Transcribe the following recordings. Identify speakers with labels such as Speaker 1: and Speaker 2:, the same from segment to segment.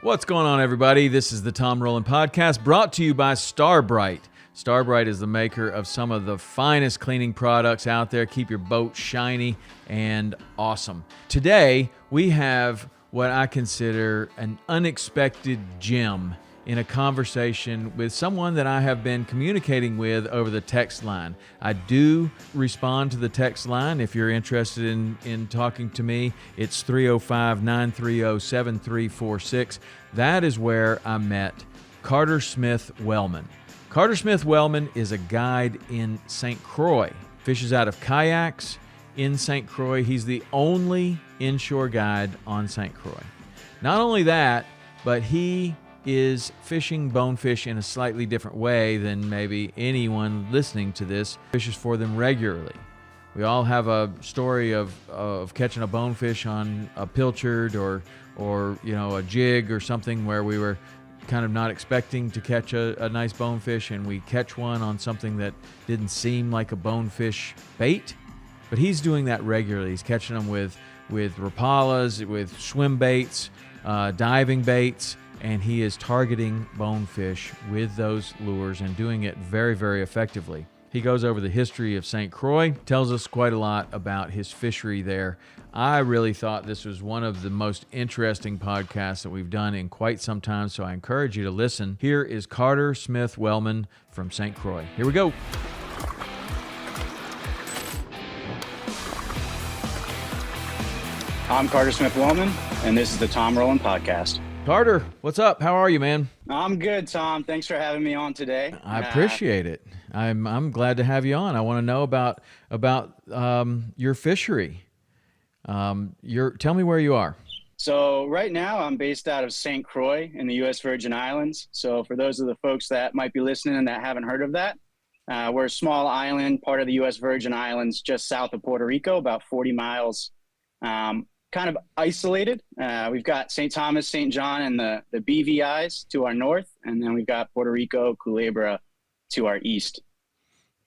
Speaker 1: What's going on, everybody? This is the Tom Rowland Podcast, brought to you by Brite. Brite is the maker of some of the finest cleaning products out there. Keep your boat shiny and awesome. Today, we have what I consider an unexpected gem in a conversation with someone that I have been communicating with over the text line. I do respond to the text line. If you're interested in talking to me, it's 305-930-7346. That is where I met Carter Smith-Wellman. Carter Smith-Wellman is a guide in Saint Croix, fishes out of kayaks in Saint Croix. He's the only inshore guide on Saint Croix. Not only that, but he is fishing bonefish in a slightly different way than maybe anyone listening to this fishes for them regularly. We all have a story of catching a bonefish on a pilchard or a jig or something where we were kind of not expecting to catch a nice bonefish, and we catch one on something that didn't seem like a bonefish bait. But he's doing that regularly. He's catching them with rapalas, with swim baits, diving baits, and he is targeting bonefish with those lures and doing it very, very effectively. He goes over the history of Saint Croix, tells us quite a lot about his fishery there. I really thought this was one of the most interesting podcasts that we've done in quite some time, so I encourage you to listen. Here is Carter Smith-Wellman from Saint Croix. Here we go.
Speaker 2: I'm Carter Smith-Wellman, and this is the Tom Rowland Podcast.
Speaker 1: Carter, what's up? How are you, man?
Speaker 2: I'm good, Tom. Thanks for having me on today.
Speaker 1: I appreciate it. I'm glad to have you on. I want to know about your fishery. Tell me where you are.
Speaker 2: So right now I'm based out of Saint Croix in the U.S. Virgin Islands. So for those of the folks that might be listening and that haven't heard of that, we're a small island, part of the U.S. Virgin Islands, just south of Puerto Rico, about 40 miles. Kind of isolated. We've got St. Thomas, St. John, and the BVIs to our north, and then we've got Puerto Rico, Culebra to our east.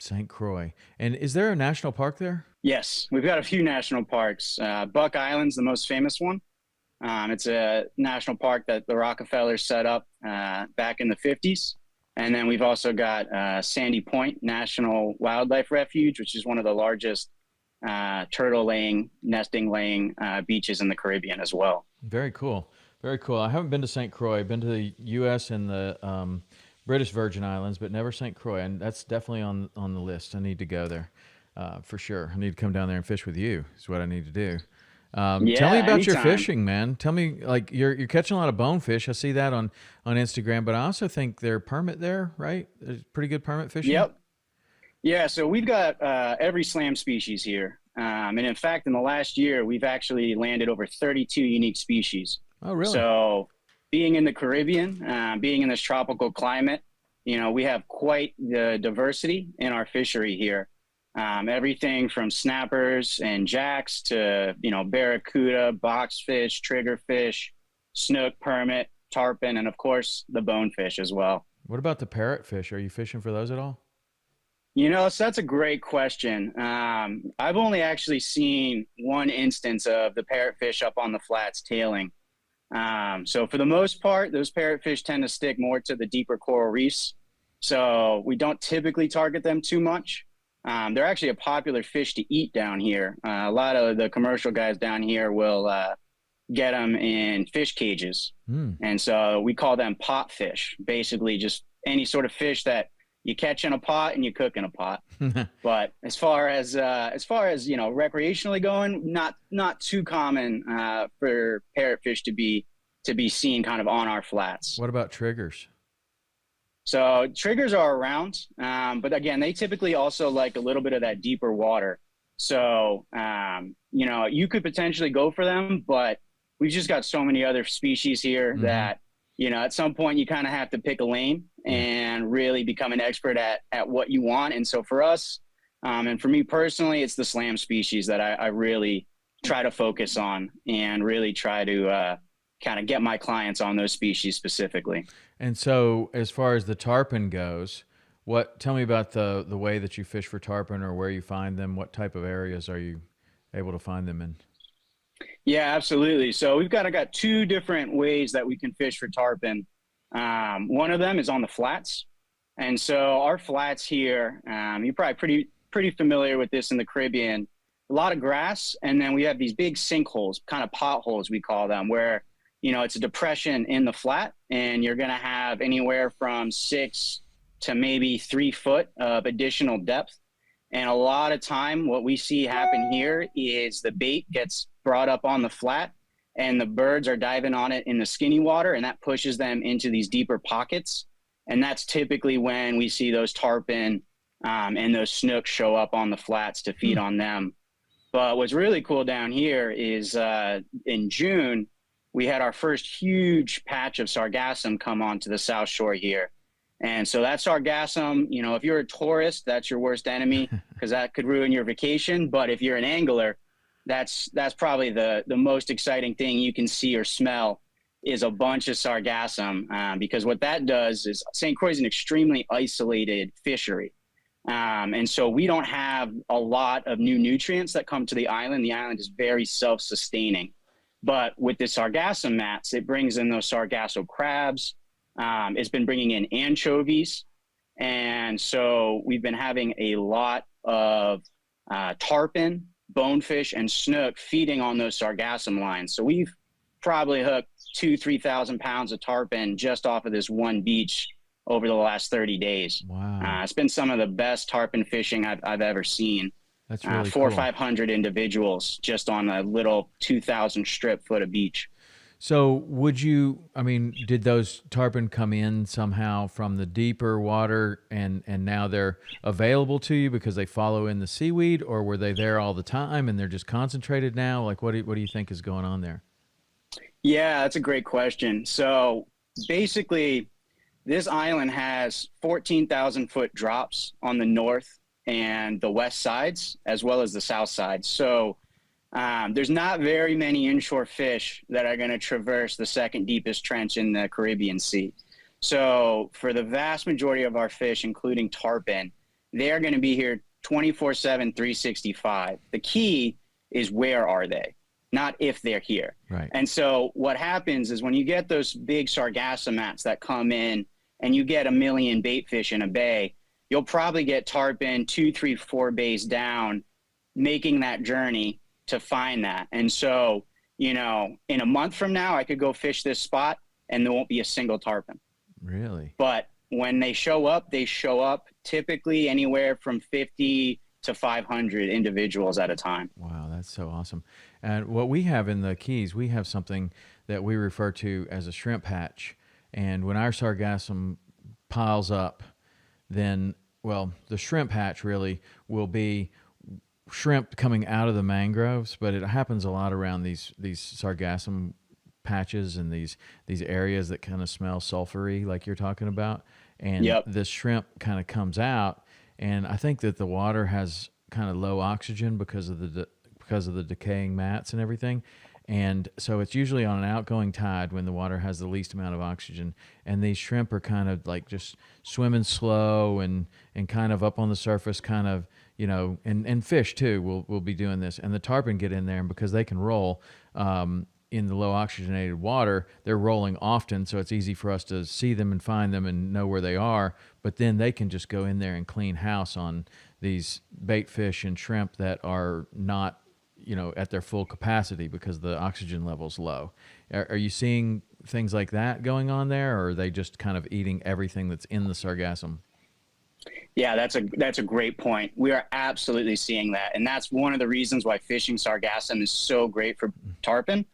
Speaker 1: Saint Croix. And is there a national park there?
Speaker 2: Yes, we've got a few national parks. Buck Island's the most famous one. It's a national park that the Rockefellers set up back in the 50s. And then we've also got Sandy Point National Wildlife Refuge, which is one of the largest nesting laying beaches in the Caribbean as well.
Speaker 1: Very cool. Very cool. I haven't been to St. Croix. I've been to the U.S. and the British Virgin Islands, but never St. Croix. And that's definitely on the list. I need to go there for sure. I need to come down there and fish with you is what I need to do. Tell me about your fishing, man. Tell me, like, you're catching a lot of bonefish. I see that on Instagram, but I also think they're permit there, right? There's pretty good permit fishing.
Speaker 2: Yep. Yeah, so we've got every slam species here. And in fact, in the last year, we've actually landed over 32 unique species.
Speaker 1: Oh, really?
Speaker 2: So being in the Caribbean, being in this tropical climate, we have quite the diversity in our fishery here. Everything from snappers and jacks to, barracuda, boxfish, triggerfish, snook, permit, tarpon, and of course, the bonefish as well.
Speaker 1: What about the parrotfish? Are you fishing for those at all?
Speaker 2: So that's a great question. I've only actually seen one instance of the parrotfish up on the flats tailing. So for the most part, those parrotfish tend to stick more to the deeper coral reefs. So we don't typically target them too much. They're actually a popular fish to eat down here. A lot of the commercial guys down here will get them in fish cages. And so we call them pot fish, basically just any sort of fish that you catch in a pot and you cook in a pot. But as far as recreationally going, not too common for parrotfish to be seen kind of on our flats.
Speaker 1: What about triggers?
Speaker 2: So triggers are around, but again, they typically also like a little bit of that deeper water. So you could potentially go for them, but we've just got so many other species here that at some point you kind of have to pick a lane and really become an expert at what you want. And so for us, and for me personally, it's the slam species that I really try to focus on and really try to kind of get my clients on those species specifically.
Speaker 1: And so as far as the tarpon goes, tell me about the way that you fish for tarpon or where you find them. What type of areas are you able to find them in?
Speaker 2: Yeah, absolutely. So we've got two different ways that we can fish for tarpon. One of them is on the flats. And so our flats here, you're probably pretty familiar with this in the Caribbean. A lot of grass, and then we have these big sinkholes, kind of potholes we call them, where it's a depression in the flat, and you're going to have anywhere from 6 to maybe 3 foot of additional depth. And a lot of time, what we see happen here is the bait gets brought up on the flat, and the birds are diving on it in the skinny water, and that pushes them into these deeper pockets. And that's typically when we see those tarpon and those snooks show up on the flats to feed on them. But what's really cool down here is in June, we had our first huge patch of sargassum come onto the South Shore here. And so that sargassum, if you're a tourist, that's your worst enemy because that could ruin your vacation. But if you're an angler, that's probably the most exciting thing you can see or smell is a bunch of sargassum, because what that does is St. Croix is an extremely isolated fishery. And so we don't have a lot of new nutrients that come to the island. The island is very self-sustaining. But with the sargassum mats, it brings in those sargasso crabs. It's been bringing in anchovies. And so we've been having a lot of tarpon, bonefish, and snook feeding on those sargassum lines. So we've probably hooked 2,000-3,000 pounds of tarpon just off of this one beach over the last 30 days.
Speaker 1: Wow.
Speaker 2: It's been some of the best tarpon fishing I've ever seen.
Speaker 1: That's really
Speaker 2: 400 or
Speaker 1: cool.
Speaker 2: 500 individuals just on a little 2,000 strip foot of beach.
Speaker 1: So did those tarpon come in somehow from the deeper water and now they're available to you because they follow in the seaweed, or were they there all the time and they're just concentrated now? Like, what do you think is going on there?
Speaker 2: Yeah, that's a great question. So basically, this island has 14,000 foot drops on the north and the west sides, as well as the south side. So there's not very many inshore fish that are going to traverse the second deepest trench in the Caribbean Sea. So for the vast majority of our fish, including tarpon, they're going to be here 24/7, 365. The key is where are they, not if they're here.
Speaker 1: Right.
Speaker 2: And so what happens is when you get those big sargassum mats that come in and you get 1 million bait fish in a bay, you'll probably get tarpon 2, 3, 4 bays down, making that journey to find that. And so, in a month from now, I could go fish this spot and there won't be a single tarpon.
Speaker 1: Really?
Speaker 2: But when they show up typically anywhere from 50 to 500 individuals at a time.
Speaker 1: Wow, that's so awesome. And what we have in the Keys, we have something that we refer to as a shrimp hatch. And when our sargassum piles up, then, the shrimp hatch really will be shrimp coming out of the mangroves, but it happens a lot around these sargassum patches and these areas that kind of smell sulfury, like you're talking about. And this shrimp kind of comes out, and I think that the water has kind of low oxygen because of the decaying mats and everything. And so it's usually on an outgoing tide when the water has the least amount of oxygen. And these shrimp are kind of like just swimming slow and kind of up on the surface, kind of, and fish too will be doing this. And the tarpon get in there, and because they can roll in the low oxygenated water, they're rolling often. So it's easy for us to see them and find them and know where they are. But then they can just go in there and clean house on these bait fish and shrimp that are not at their full capacity because the oxygen level's low. Are you seeing things like that going on there, or are they just kind of eating everything that's in the sargassum?
Speaker 2: Yeah, that's a great point. We are absolutely seeing that. And that's one of the reasons why fishing sargassum is so great for tarpon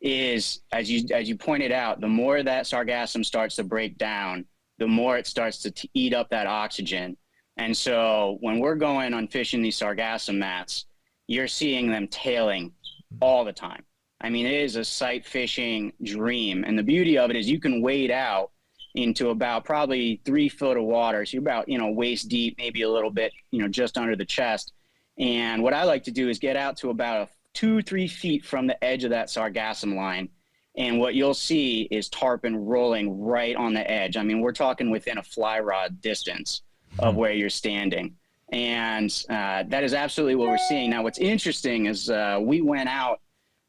Speaker 2: is, as you pointed out, the more that sargassum starts to break down, the more it starts to eat up that oxygen. And so when we're going on fishing these sargassum mats, you're seeing them tailing all the time. I mean, it is a sight fishing dream. And the beauty of it is you can wade out into about probably 3 foot of water. So you're about, waist deep, maybe a little bit, just under the chest. And what I like to do is get out to about 2-3 feet from the edge of that sargassum line. And what you'll see is tarpon rolling right on the edge. I mean, we're talking within a fly rod distance of where you're standing. And that is absolutely what we're seeing. Now, what's interesting is we went out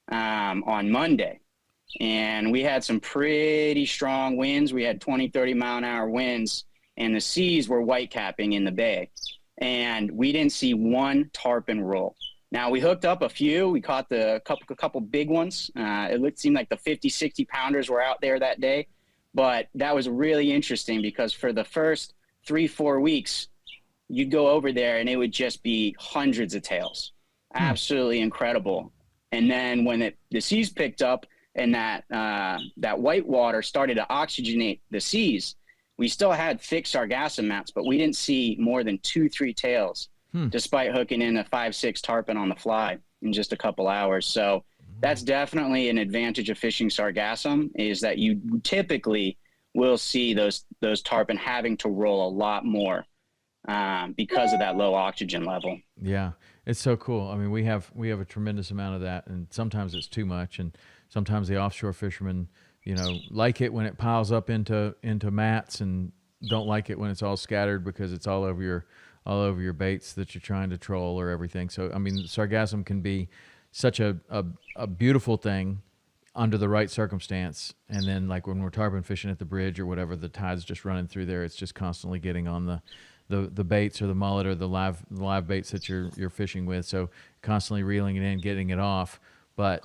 Speaker 2: on Monday. And we had some pretty strong winds. We had 20, 30-mile-an-hour winds, and the seas were white capping in the bay. And we didn't see one tarpon roll. Now, we hooked up a few. We caught a couple big ones. Seemed like the 50, 60-pounders were out there that day. But that was really interesting because for the first 3-4 weeks, you'd go over there and it would just be hundreds of tails. Absolutely incredible. And then when the seas picked up and that white water started to oxygenate the seas, we still had thick sargassum mats, but we didn't see more than 2-3 tails, despite hooking in a 5-6 tarpon on the fly in just a couple hours. So that's definitely an advantage of fishing sargassum, is that you typically will see those tarpon having to roll a lot more because of that low oxygen level.
Speaker 1: Yeah, it's so cool. I mean, we have a tremendous amount of that, and sometimes it's too much, and sometimes the offshore fishermen, like it when it piles up into mats, and don't like it when it's all scattered because it's all over your baits that you're trying to troll or everything. So, I mean, sargassum can be such a beautiful thing under the right circumstance, and then like when we're tarpon fishing at the bridge or whatever, the tide's just running through there. It's just constantly getting on the baits or the mullet or the live baits that you're fishing with. So constantly reeling it in, getting it off. But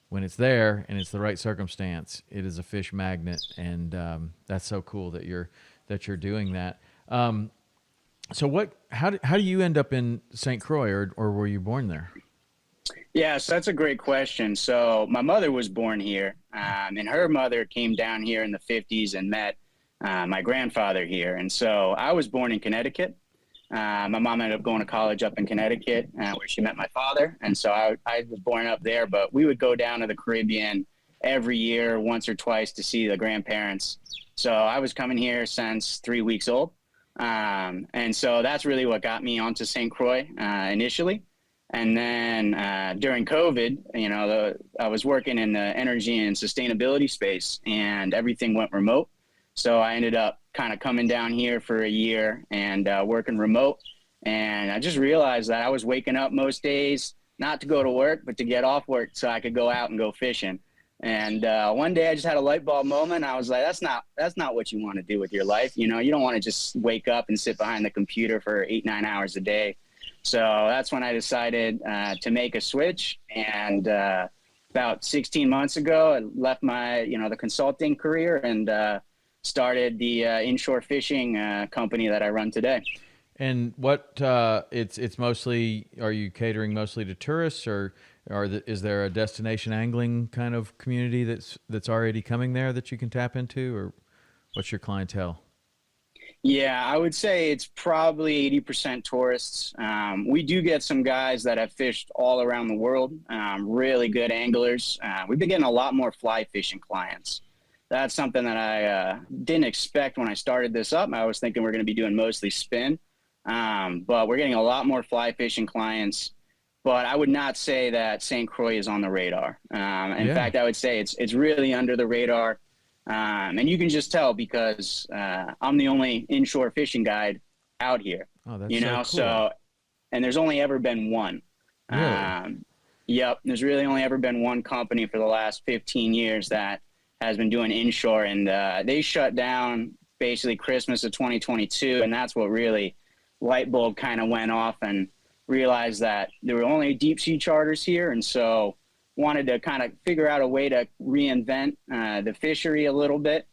Speaker 1: when it's there and it's the right circumstance, it is a fish magnet, and that's so cool that you're doing that. So how do you end up in Saint Croix, or were you born there?
Speaker 2: Yes, that's a great question. So my mother was born here, and her mother came down here in the 50s and met my grandfather here. And so I was born in Connecticut. My mom ended up going to college up in Connecticut, where she met my father. And so I was born up there, but we would go down to the Caribbean every year, once or twice, to see the grandparents. So I was coming here since 3 weeks old. And so that's really what got me onto St. Croix initially. And then during COVID, I was working in the energy and sustainability space, and everything went remote. So I ended up kind of coming down here for a year and working remote. And I just realized that I was waking up most days not to go to work, but to get off work so I could go out and go fishing. And one day I just had a light bulb moment. I was like, that's not what you want to do with your life. You don't want to just wake up and sit behind the computer for 8-9 hours a day. So that's when I decided to make a switch. And about 16 months ago, I left my, the consulting career and started the inshore fishing company that I run today.
Speaker 1: And what it's mostly, are you catering mostly to tourists, or is there a destination angling kind of community that's already coming there that you can tap into, or what's your clientele?
Speaker 2: Yeah, I would say it's probably 80% tourists. We do get some guys that have fished all around the world, really good anglers. We've been getting a lot more fly fishing clients. That's something that I didn't expect when I started this up. I was thinking we're going to be doing mostly spin, but we're getting a lot more fly fishing clients. But I would not say that St. Croix is on the radar. In fact, I would say it's really under the radar. And you can just tell because I'm the only inshore fishing guide out here.
Speaker 1: Oh, that's so cool.
Speaker 2: So, and there's only ever been one.
Speaker 1: Really?
Speaker 2: Yep. There's really only ever been one company for the last 15 years that has been doing inshore, and they shut down basically Christmas of 2022. And that's what really light bulb kind of went off, and realized that there were only deep sea charters here. And so wanted to kind of figure out a way to reinvent the fishery a little bit.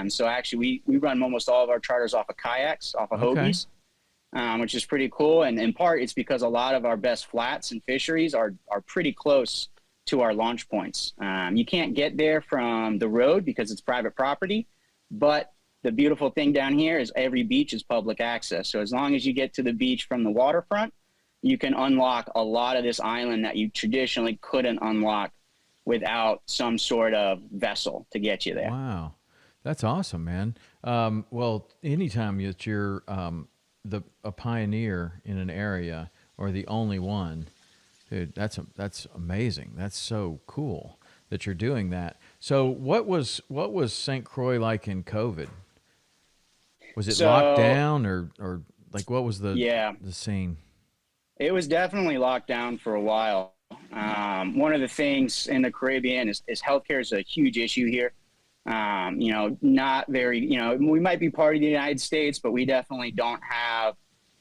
Speaker 2: So actually we run almost all of our charters off of kayaks, off of Hobies, which is pretty cool. And in part, it's because a lot of our best flats and fisheries are pretty close to our launch points. You can't get there from the road because it's private property, but the beautiful thing down here is every beach is public access. So as long as you get to the beach from the waterfront, you can unlock a lot of this island that you traditionally couldn't unlock without some sort of vessel to get you there.
Speaker 1: Wow. That's awesome, man. Well, anytime that you're a pioneer in an area, or the only one, dude, that's amazing. That's so cool that you're doing that. So what was St. Croix like in COVID? Was it locked down, or like what was the scene?
Speaker 2: It was definitely locked down for a while. One of the things in the Caribbean is healthcare is a huge issue here. Not very, we might be part of the United States, but we definitely don't have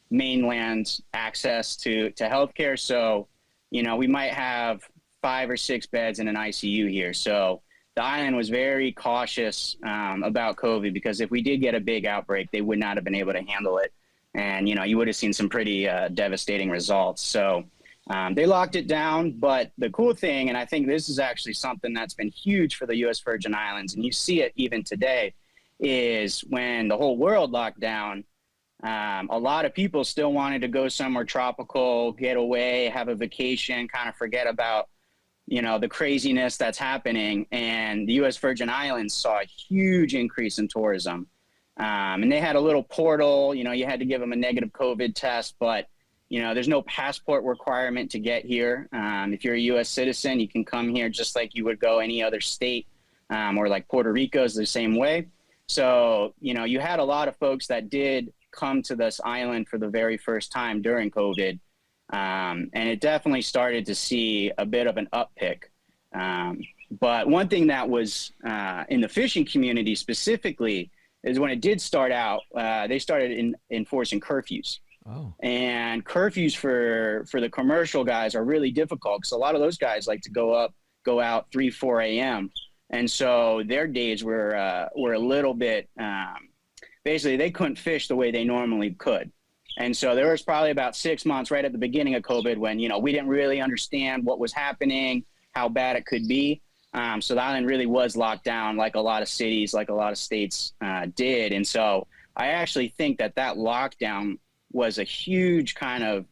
Speaker 2: mainland access to healthcare. So, we might have 5 or 6 beds in an ICU here. So the island was very cautious about COVID, because if we did get a big outbreak, they would not have been able to handle it. And, you would have seen some pretty devastating results. So they locked it down. But the cool thing, and I think this is actually something that's been huge for the U.S. Virgin Islands, and you see it even today, is when the whole world locked down, a lot of people still wanted to go somewhere tropical, get away, have a vacation, kind of forget about, the craziness that's happening. And the U.S. Virgin Islands saw a huge increase in tourism. And they had a little portal, you had to give them a negative COVID test, but, there's no passport requirement to get here. If you're a U.S. citizen, you can come here just like you would go any other state, or like Puerto Rico is the same way. So, you had a lot of folks that did come to this island for the very first time during COVID. And it definitely started to see a bit of an uptick. But one thing that was in the fishing community specifically is when it did start out, they started enforcing curfews.
Speaker 1: Oh.
Speaker 2: And curfews for the commercial guys are really difficult, because a lot of those guys like to go out 3, 4 a.m. And so their days were a little bit, basically they couldn't fish the way they normally could. And so there was probably about 6 months right at the beginning of COVID when, we didn't really understand what was happening, how bad it could be. So the island really was locked down, like a lot of cities, like a lot of states did. And so I actually think that lockdown was a huge kind of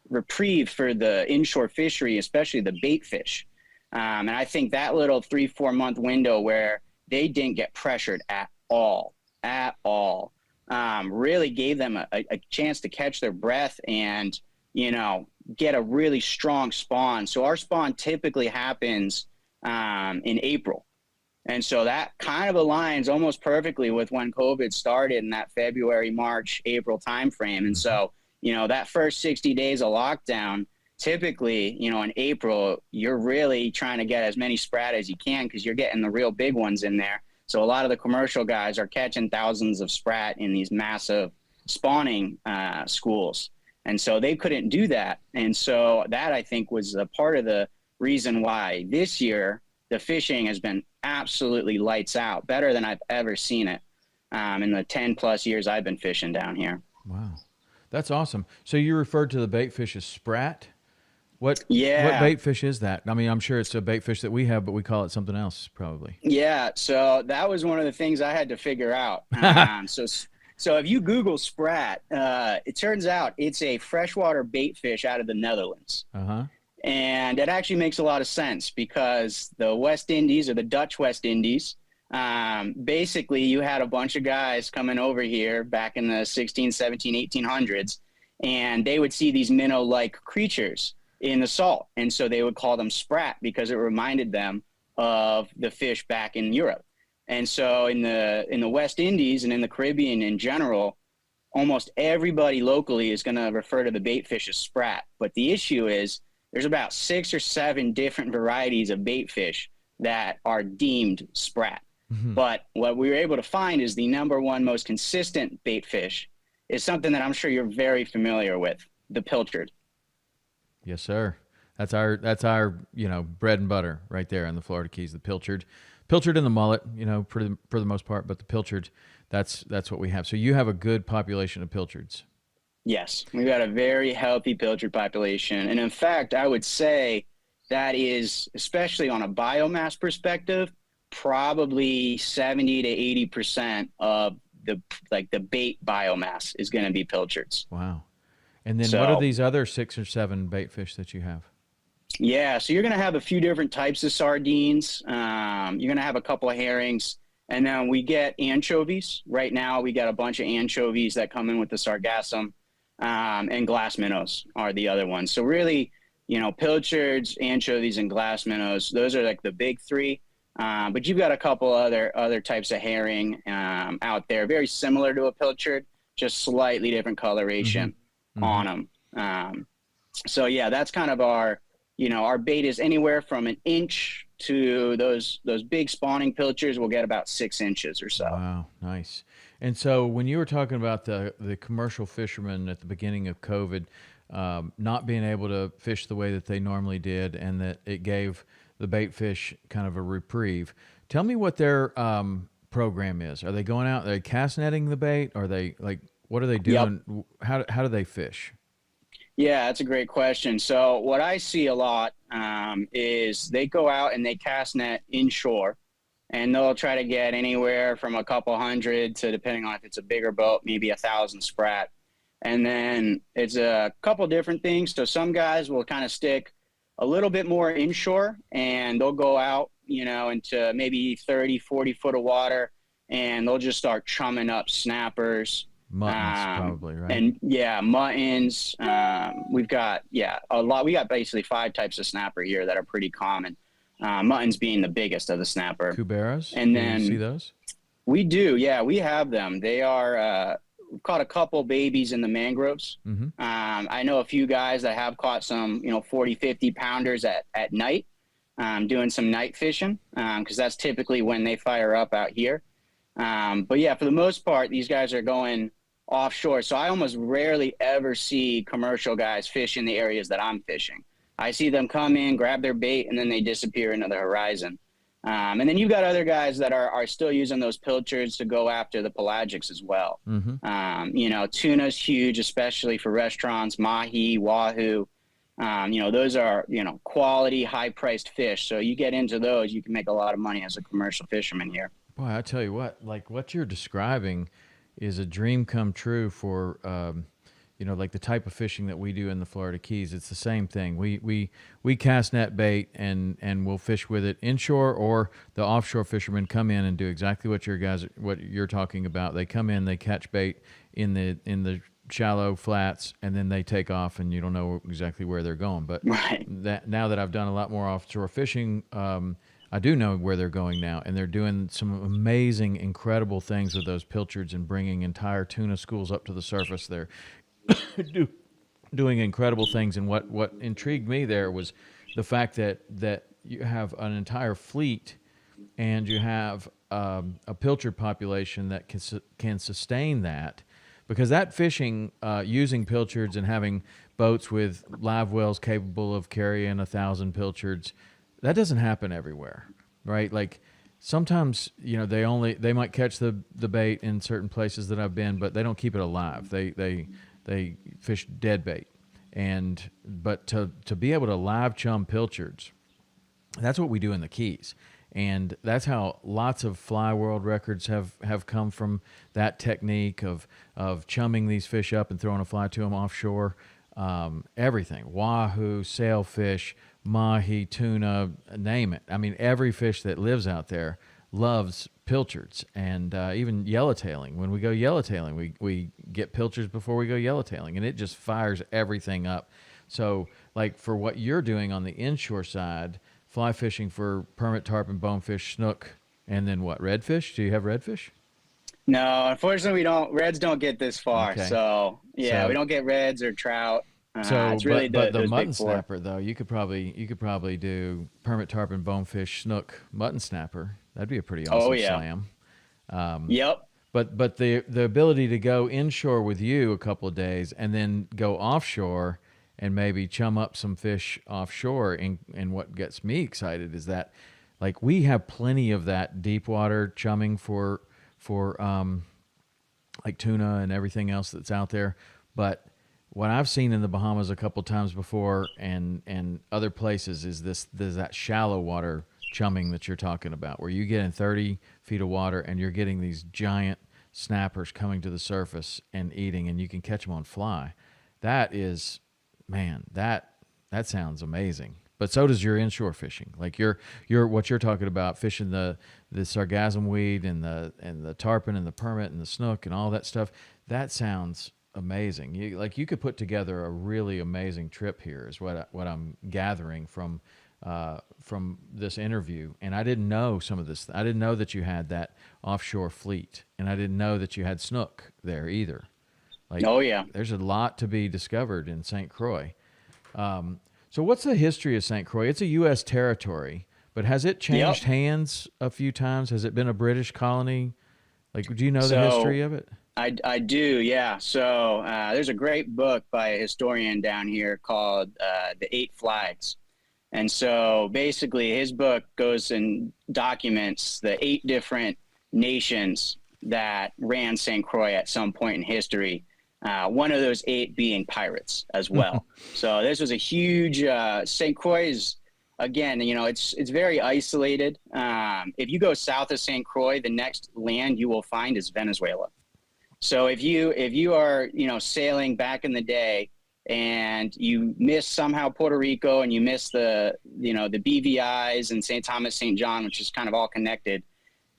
Speaker 2: reprieve for the inshore fishery, especially the bait fish. And I think that little 3-4 month window where they didn't get pressured at all, really gave them a chance to catch their breath and, get a really strong spawn. So our spawn typically happens in April. And so that kind of aligns almost perfectly with when COVID started in that February, March, April timeframe. And so, that first 60 days of lockdown, typically, in April, you're really trying to get as many sprat as you can, because you're getting the real big ones in there. So a lot of the commercial guys are catching thousands of sprat in these massive spawning schools. And so they couldn't do that. And so that, I think, was a part of the reason why this year the fishing has been absolutely lights out, better than I've ever seen it in the 10 plus years I've been fishing down here.
Speaker 1: Wow. That's awesome. So you referred to the bait fish as sprat. What bait fish is that? I mean, I'm sure it's a bait fish that we have, but we call it something else probably.
Speaker 2: Yeah. So that was one of the things I had to figure out. So if you Google sprat, it turns out it's a freshwater bait fish out of the Netherlands.
Speaker 1: Uh-huh.
Speaker 2: And it actually makes a lot of sense, because the West Indies, or the Dutch West Indies, basically you had a bunch of guys coming over here back in the 16, 17, 1800s, and they would see these minnow-like creatures in the salt. And so they would call them sprat, because it reminded them of the fish back in Europe. And so in the West Indies and in the Caribbean in general, almost everybody locally is going to refer to the bait fish as sprat. But the issue is there's about 6 or 7 different varieties of bait fish that are deemed sprat. Mm-hmm. But what we were able to find is the number one most consistent bait fish is something that I'm sure you're very familiar with, the pilchard.
Speaker 1: Yes, sir. That's our bread and butter right there in the Florida Keys, the pilchard and the mullet, for the most part, but the pilchard, that's what we have. So you have a good population of pilchards.
Speaker 2: Yes, we've got a very healthy pilchard population. And in fact, I would say that is, especially on a biomass perspective, probably 70 to 80% of the bait biomass is going to be pilchards.
Speaker 1: Wow. And then what are these other 6 or 7 bait fish that you have?
Speaker 2: Yeah, so you're going to have a few different types of sardines. You're going to have a couple of herrings. And then we get anchovies. Right now, we got a bunch of anchovies that come in with the sargassum. And glass minnows are the other ones. So really, pilchards, anchovies, and glass minnows, those are like the big 3. But you've got a couple other types of herring out there, very similar to a pilchard, just slightly different coloration on them. So yeah, that's kind of our our bait is anywhere from an inch to those big spawning pilchers will get about 6 inches or so.
Speaker 1: Wow, nice. And so when you were talking about the commercial fishermen at the beginning of COVID, not being able to fish the way that they normally did, and that it gave the bait fish kind of a reprieve, tell me what their program is. Are they going out? Are they cast netting the bait? Are they like, what are they doing? Yep. How do they fish?
Speaker 2: Yeah, that's a great question. So what I see a lot is they go out and they cast net inshore, and they'll try to get anywhere from a couple hundred to, depending on if it's a bigger boat, maybe 1,000 sprat. And then it's a couple different things. So some guys will kind of stick a little bit more inshore, and they'll go out, into maybe 30, 40 foot of water, and they'll just start chumming up snappers.
Speaker 1: Muttons, probably, right?
Speaker 2: And yeah, muttons. We've got, a lot. We got basically 5 types of snapper here that are pretty common. Muttons being the biggest of the snapper.
Speaker 1: Cuberas?
Speaker 2: And then
Speaker 1: you see those?
Speaker 2: We do. Yeah, we have them. They are, we've caught a couple babies in the mangroves.
Speaker 1: Mm-hmm.
Speaker 2: I know a few guys that have caught some, 40, 50 pounders at night, doing some night fishing, because that's typically when they fire up out here. But yeah, for the most part, these guys are going offshore. So I almost rarely ever see commercial guys fish in the areas that I'm fishing. I see them come in, grab their bait, and then they disappear into the horizon. And then you've got other guys that are still using those pilchards to go after the pelagics as well.
Speaker 1: Mm-hmm.
Speaker 2: Tuna's huge, especially for restaurants, mahi, wahoo. Those are, quality, high-priced fish. So you get into those, you can make a lot of money as a commercial fisherman here.
Speaker 1: Boy, I tell you what, like what you're describing is a dream come true for, like the type of fishing that we do in the Florida Keys. It's the same thing. We cast net bait and we'll fish with it inshore, or the offshore fishermen come in and do exactly what you're talking about. They come in, they catch bait in the shallow flats, and then they take off, and you don't know exactly where they're going. But
Speaker 2: right.
Speaker 1: Now that I've done a lot more offshore fishing, I do know where they're going now, and they're doing some amazing, incredible things with those pilchards and bringing entire tuna schools up to the surface. They're doing incredible things, and what intrigued me there was the fact that you have an entire fleet, and you have a pilchard population that can sustain that, because that fishing using pilchards and having boats with live wells capable of carrying 1,000 pilchards, that doesn't happen everywhere, right? Like sometimes, they might catch the bait in certain places that I've been, but they don't keep it alive. They fish dead bait. But to be able to live chum pilchards, that's what we do in the Keys. And that's how lots of fly world records have come from that technique of chumming these fish up and throwing a fly to them offshore. Everything, wahoo, sailfish, mahi, tuna, name it. I mean, every fish that lives out there loves pilchards, and even yellowtailing. When we go yellowtailing, we get pilchards before we go yellowtailing, and it just fires everything up. So, like for what you're doing on the inshore side, fly fishing for permit, tarpon, bonefish, snook, and then what, redfish? Do you have redfish?
Speaker 2: No, unfortunately, we don't. Reds don't get this far.
Speaker 1: Okay.
Speaker 2: So we don't get reds or trout.
Speaker 1: It's really but the mutton snapper though, you could probably do permit, tarpon, bonefish, snook, mutton snapper. That'd be a pretty awesome slam.
Speaker 2: Yep.
Speaker 1: But the ability to go inshore with you a couple of days and then go offshore and maybe chum up some fish offshore, and what gets me excited is that, like, we have plenty of that deep water chumming for like tuna and everything else that's out there, but what I've seen in the Bahamas a couple times before and other places is there's that shallow water chumming that you're talking about, where you get in 30 feet of water and you're getting these giant snappers coming to the surface and eating, and you can catch them on fly. That is, man, that sounds amazing. But so does your inshore fishing. Like your what you're talking about, fishing the sargassum weed and the tarpon and the permit and the snook and all that stuff. That sounds amazing. You could put together a really amazing trip here, is what I'm gathering from this interview. And I didn't know some of this. I didn't know that you had that offshore fleet, and I didn't know that you had snook there either. Like,
Speaker 2: oh yeah,
Speaker 1: there's a lot to be discovered in Saint Croix. So what's the history of St. Croix? It's a U.S. territory, but has it changed hands a few times? Has it been a British colony? Like, do you know the history of it?
Speaker 2: I do, yeah. So there's a great book by a historian down here called The Eight Flags. And so basically his book goes and documents the 8 different nations that ran St. Croix at some point in history. One of those 8 being pirates as well. So this was a huge, St. Croix is, again, it's very isolated. If you go south of St. Croix, the next land you will find is Venezuela. So if you are, sailing back in the day and you miss somehow Puerto Rico and you miss the BVIs and St. Thomas, St. John, which is kind of all connected,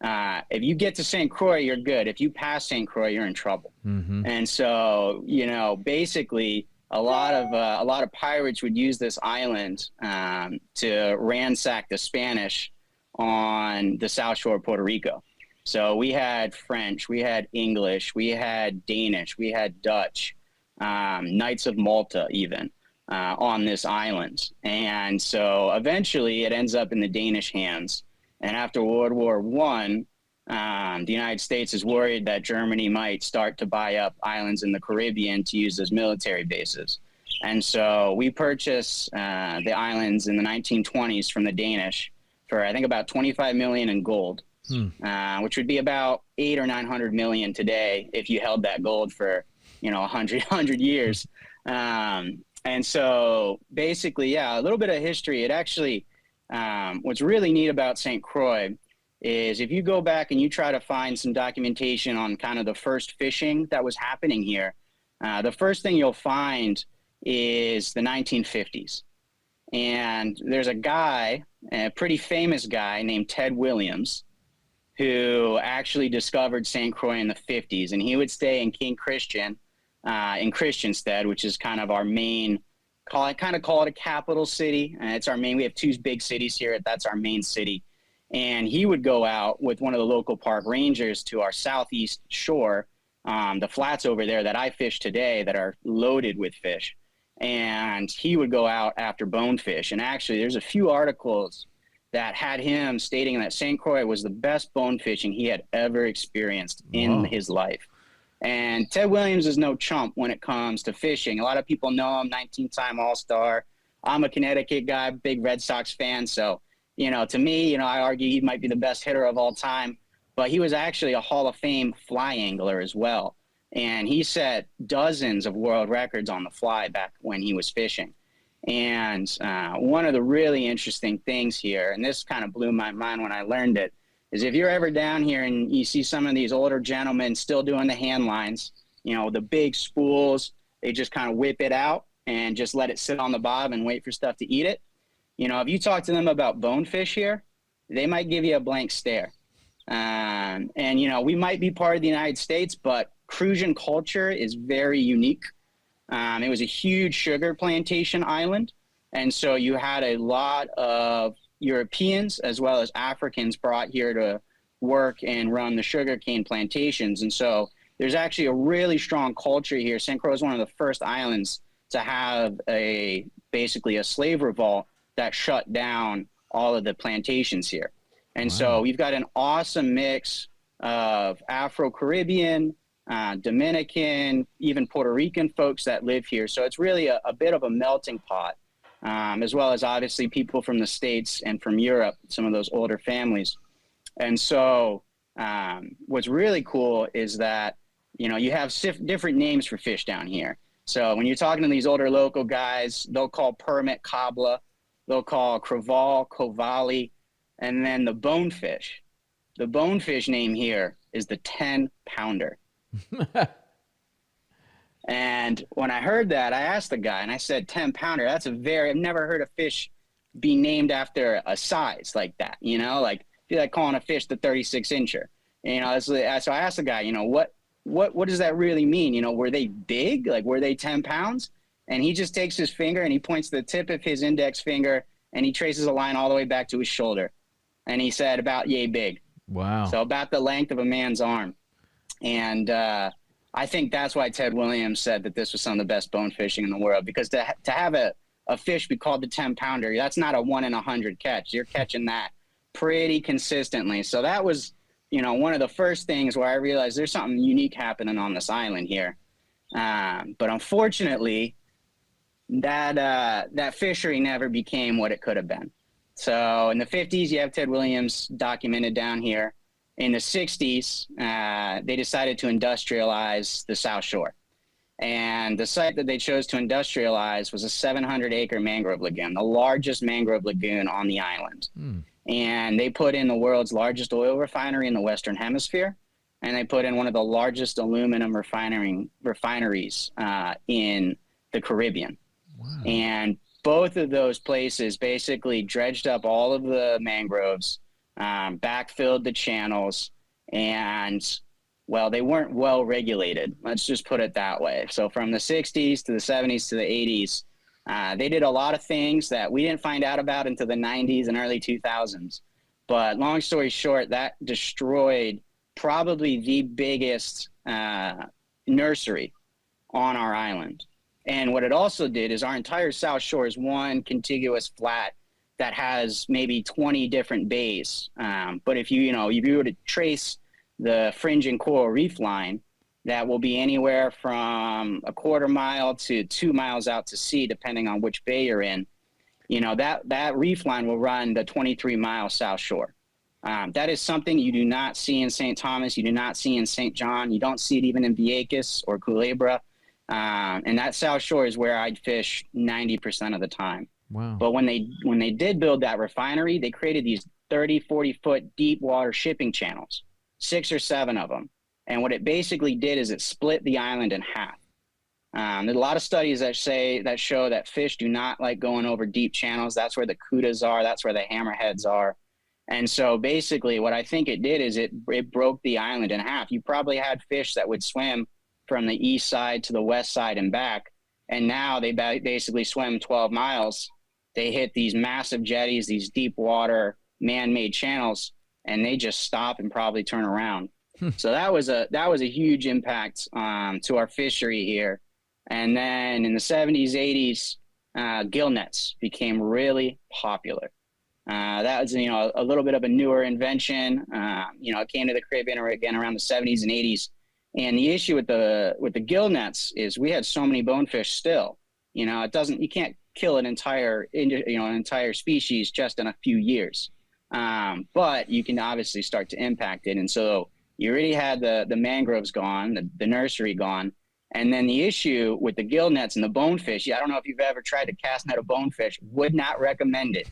Speaker 2: if you get to St. Croix, you're good. If you pass St. Croix, you're in trouble.
Speaker 1: Mm-hmm.
Speaker 2: And so, basically a lot of pirates would use this island to ransack the Spanish on the South Shore of Puerto Rico. So we had French, we had English, we had Danish, we had Dutch, Knights of Malta even on this island. And so eventually it ends up in the Danish hands. And after World War I, the United States is worried that Germany might start to buy up islands in the Caribbean to use as military bases. And so we purchased the islands in the 1920s from the Danish for, I think, about $25 million in gold. Which would be about 800 or 900 million today if you held that gold for 100 years. And so basically, a little bit of history. It actually, what's really neat about St. Croix is if you go back and you try to find some documentation on kind of the first fishing that was happening here, the first thing you'll find is the 1950s. And there's a guy, a pretty famous guy named Ted Williams, who actually discovered St. Croix in the 50s. And he would stay in King Christian, in Christiansted, which is kind of our main, call it a capital city. It's our main, we have 2 big cities here. That's our main city. And he would go out with one of the local park rangers to our southeast shore, the flats over there that I fish today that are loaded with fish. And he would go out after bonefish. And actually, there's a few articles that had him stating that St. Croix was the best bone fishing he had ever experienced in his life. And Ted Williams is no chump when it comes to fishing. A lot of people know him, 19-time All-Star. I'm a Connecticut guy, big Red Sox fan. So, to me, I argue he might be the best hitter of all time. But he was actually a Hall of Fame fly angler as well. And he set dozens of world records on the fly back when he was fishing. And one of the really interesting things here, and this kind of blew my mind when I learned it, is if you're ever down here and you see some of these older gentlemen still doing the hand lines, the big spools, they just kind of whip it out and just let it sit on the bottom and wait for stuff to eat it. If you talk to them about bonefish here, they might give you a blank stare. And we might be part of the United States, but Crucian culture is very unique. It was a huge sugar plantation island. And so you had a lot of Europeans as well as Africans brought here to work and run the sugarcane plantations. And so there's actually a really strong culture here. St. Croix is one of the first islands to have basically a slave revolt that shut down all of the plantations here. And so we've got an awesome mix of Afro-Caribbean, Dominican, even Puerto Rican folks that live here. So it's really a bit of a melting pot, as well as obviously people from the States and from Europe, some of those older families. And so what's really cool is that, you have different names for fish down here. So when you're talking to these older local guys, they'll call permit cobbler, they'll call creval, covali, and then the bonefish. The bonefish name here is the 10-pounder. And when I heard that, I asked the guy and I said, 10-pounder, I've never heard a fish be named after a size like that, like feel like calling a fish the 36-incher. So I asked the guy, what does that really mean? Were they big? Like, were they 10 pounds? And he just takes his finger and he points the tip of his index finger and he traces a line all the way back to his shoulder. And he said about yay big.
Speaker 1: Wow.
Speaker 2: So about the length of a man's arm. And I think that's why Ted Williams said that this was some of the best bone fishing in the world, because to have a a fish we called the 10-pounder. That's not a 1 in 100 catch. You're catching that pretty consistently. So that was, one of the first things where I realized there's something unique happening on this island here. But unfortunately, that fishery never became what it could have been. So in the 50s, you have Ted Williams documented down here. In the 60s, they decided to industrialize the South Shore. And the site that they chose to industrialize was a 700-acre mangrove lagoon, the largest mangrove lagoon on the island. And they put in the world's largest oil refinery in the Western Hemisphere, and they put in one of the largest aluminum refineries in the Caribbean.
Speaker 1: Wow.
Speaker 2: And both of those places basically dredged up all of the mangroves, backfilled the channels, and, well, they weren't well regulated. Let's just put it that way. So from the 60s to the 70s to the 80s, they did a lot of things that we didn't find out about until the 90s and early 2000s. But long story short, that destroyed probably the biggest nursery on our island. And what it also did is our entire South Shore is one contiguous flat that has maybe 20 different bays. But if you were to trace the fringe and coral reef line, that will be anywhere from a quarter mile to 2 miles out to sea, depending on which bay you're in. That reef line will run the 23-mile South Shore. That is something you do not see in St. Thomas. You do not see in St. John. You don't see it even in Vieques or Culebra. And that South Shore is where I'd fish 90% of the time.
Speaker 1: Wow.
Speaker 2: But when they did build that refinery, they created these 30, 40-foot deep water shipping channels, 6 or 7 of them. And what it basically did is it split the island in half. There's a lot of studies that show that fish do not like going over deep channels. That's where the kudas are. That's where the hammerheads are. And so basically what I think it did is it broke the island in half. You probably had fish that would swim from the east side to the west side and back. And now they basically swim 12 miles. They hit these massive jetties, these deep water man-made channels, and they just stop and probably turn around. So that was a huge impact to our fishery here. And then in the 70s, 80s, gill nets became really popular. That was, a little bit of a newer invention. It came to the Caribbean again around the 70s and 80s. And the issue with the gill nets is we had so many bonefish still. You can't kill an entire species just in a few years. But you can obviously start to impact it. And so you already had the mangroves gone, the nursery gone. And then the issue with the gill nets and the bonefish, I don't know if you've ever tried to cast net a bonefish, would not recommend it.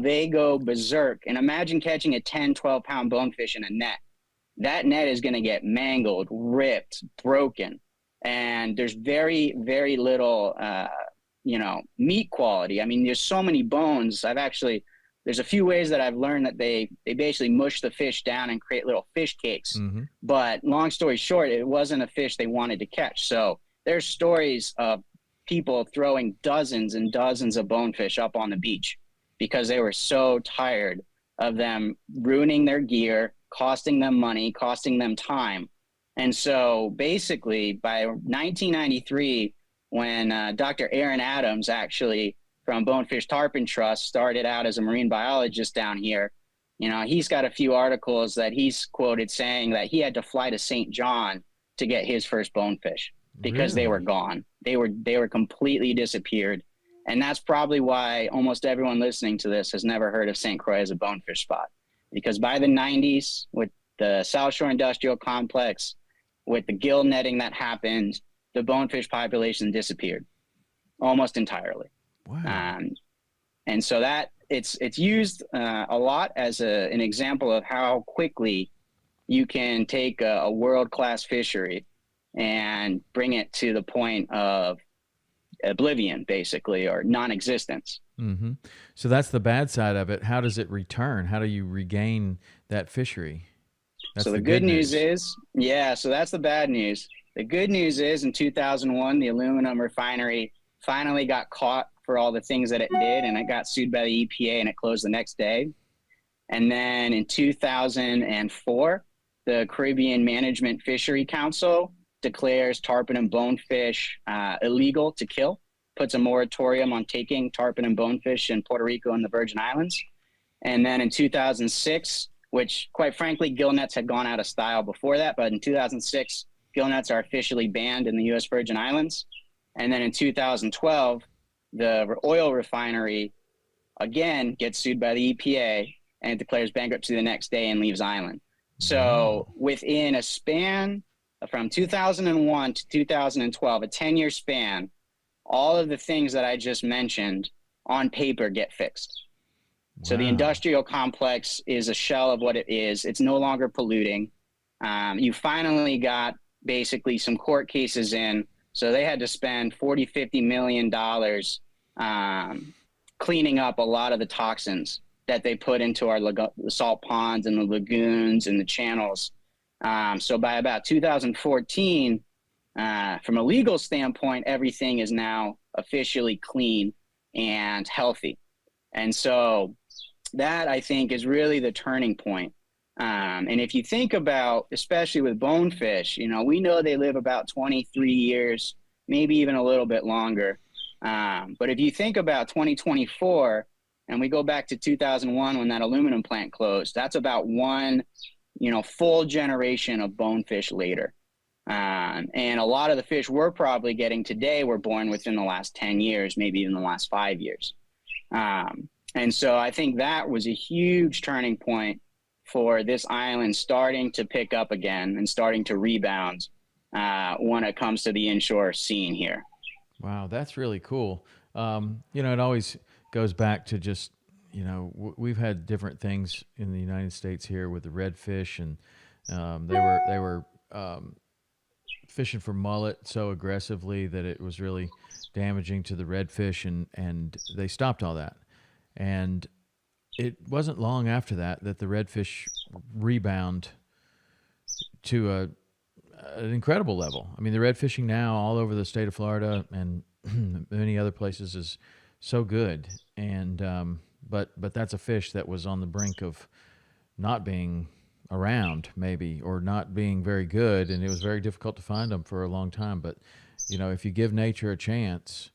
Speaker 2: They go berserk. And imagine catching a 10, 12-pound bonefish in a net. That net is going to get mangled, ripped, broken. And there's very, very little, meat quality. I mean, there's so many bones. There's a few ways that I've learned that they basically mush the fish down and create little fish cakes. Mm-hmm. But long story short, it wasn't a fish they wanted to catch. So there's stories of people throwing dozens and dozens of bonefish up on the beach because they were so tired of them ruining their gear, costing them money, costing them time. And so basically by 1993, when Dr. Aaron Adams actually from Bonefish Tarpon Trust started out as a marine biologist down here, he's got a few articles that he's quoted saying that he had to fly to St. John to get his first bonefish because They were gone. They were completely disappeared. And that's probably why almost everyone listening to this has never heard of Saint Croix as a bonefish spot. Because by the 90s, with the South Shore Industrial Complex, with the gill netting that happened, the bonefish population disappeared almost entirely.
Speaker 1: Wow.
Speaker 2: And so that it's used a lot as an example of how quickly you can take a world-class fishery and bring it to the point of oblivion, basically, or non-existence.
Speaker 1: Mm-hmm. So that's the bad side of it. How does it return? How do you regain that fishery?
Speaker 2: So the good news is, so that's the bad news. The good news is in 2001, the aluminum refinery finally got caught for all the things that it did, and it got sued by the EPA, and it closed the next day. And then in 2004, the Caribbean Management Fishery Council declares tarpon and bonefish illegal to kill puts a moratorium on taking tarpon and bonefish in Puerto Rico and the Virgin Islands. And then in 2006, which quite frankly, gill nets had gone out of style before that, but in 2006, gill nets are officially banned in the U.S. Virgin Islands. And then in 2012, the oil refinery again gets sued by the EPA and declares bankruptcy the next day and leaves island. So within a span from 2001 to 2012, a 10-year span, all of the things that I just mentioned on paper get fixed. Wow. So the industrial complex is a shell of what it is. It's no longer polluting. You finally got basically some court cases in. So they had to spend $40-50 million cleaning up a lot of the toxins that they put into our the salt ponds and the lagoons and the channels. So by about 2014, from a legal standpoint, everything is now officially clean and healthy. And so that, I think, is really the turning point. And if you think about, especially with bonefish, we know they live about 23 years, maybe even a little bit longer. But if you think about 2024, and we go back to 2001 when that aluminum plant closed, that's about one, full generation of bonefish later. And a lot of the fish we're probably getting today were born within the last 10 years, maybe even the last 5 years. And so I think that was a huge turning point for this island starting to pick up again and starting to rebound when it comes to the inshore scene here.
Speaker 1: Wow, that's really cool. It always goes back to just, we've had different things in the United States here with the redfish, and they were fishing for mullet so aggressively that it was really damaging to the redfish, and they stopped all that. And it wasn't long after that the redfish rebound to an incredible level. I mean, the red fishing now all over the state of Florida and many other places is so good. And but that's a fish that was on the brink of not being around, maybe, or not being very good, and it was very difficult to find them for a long time. But if you give nature a chance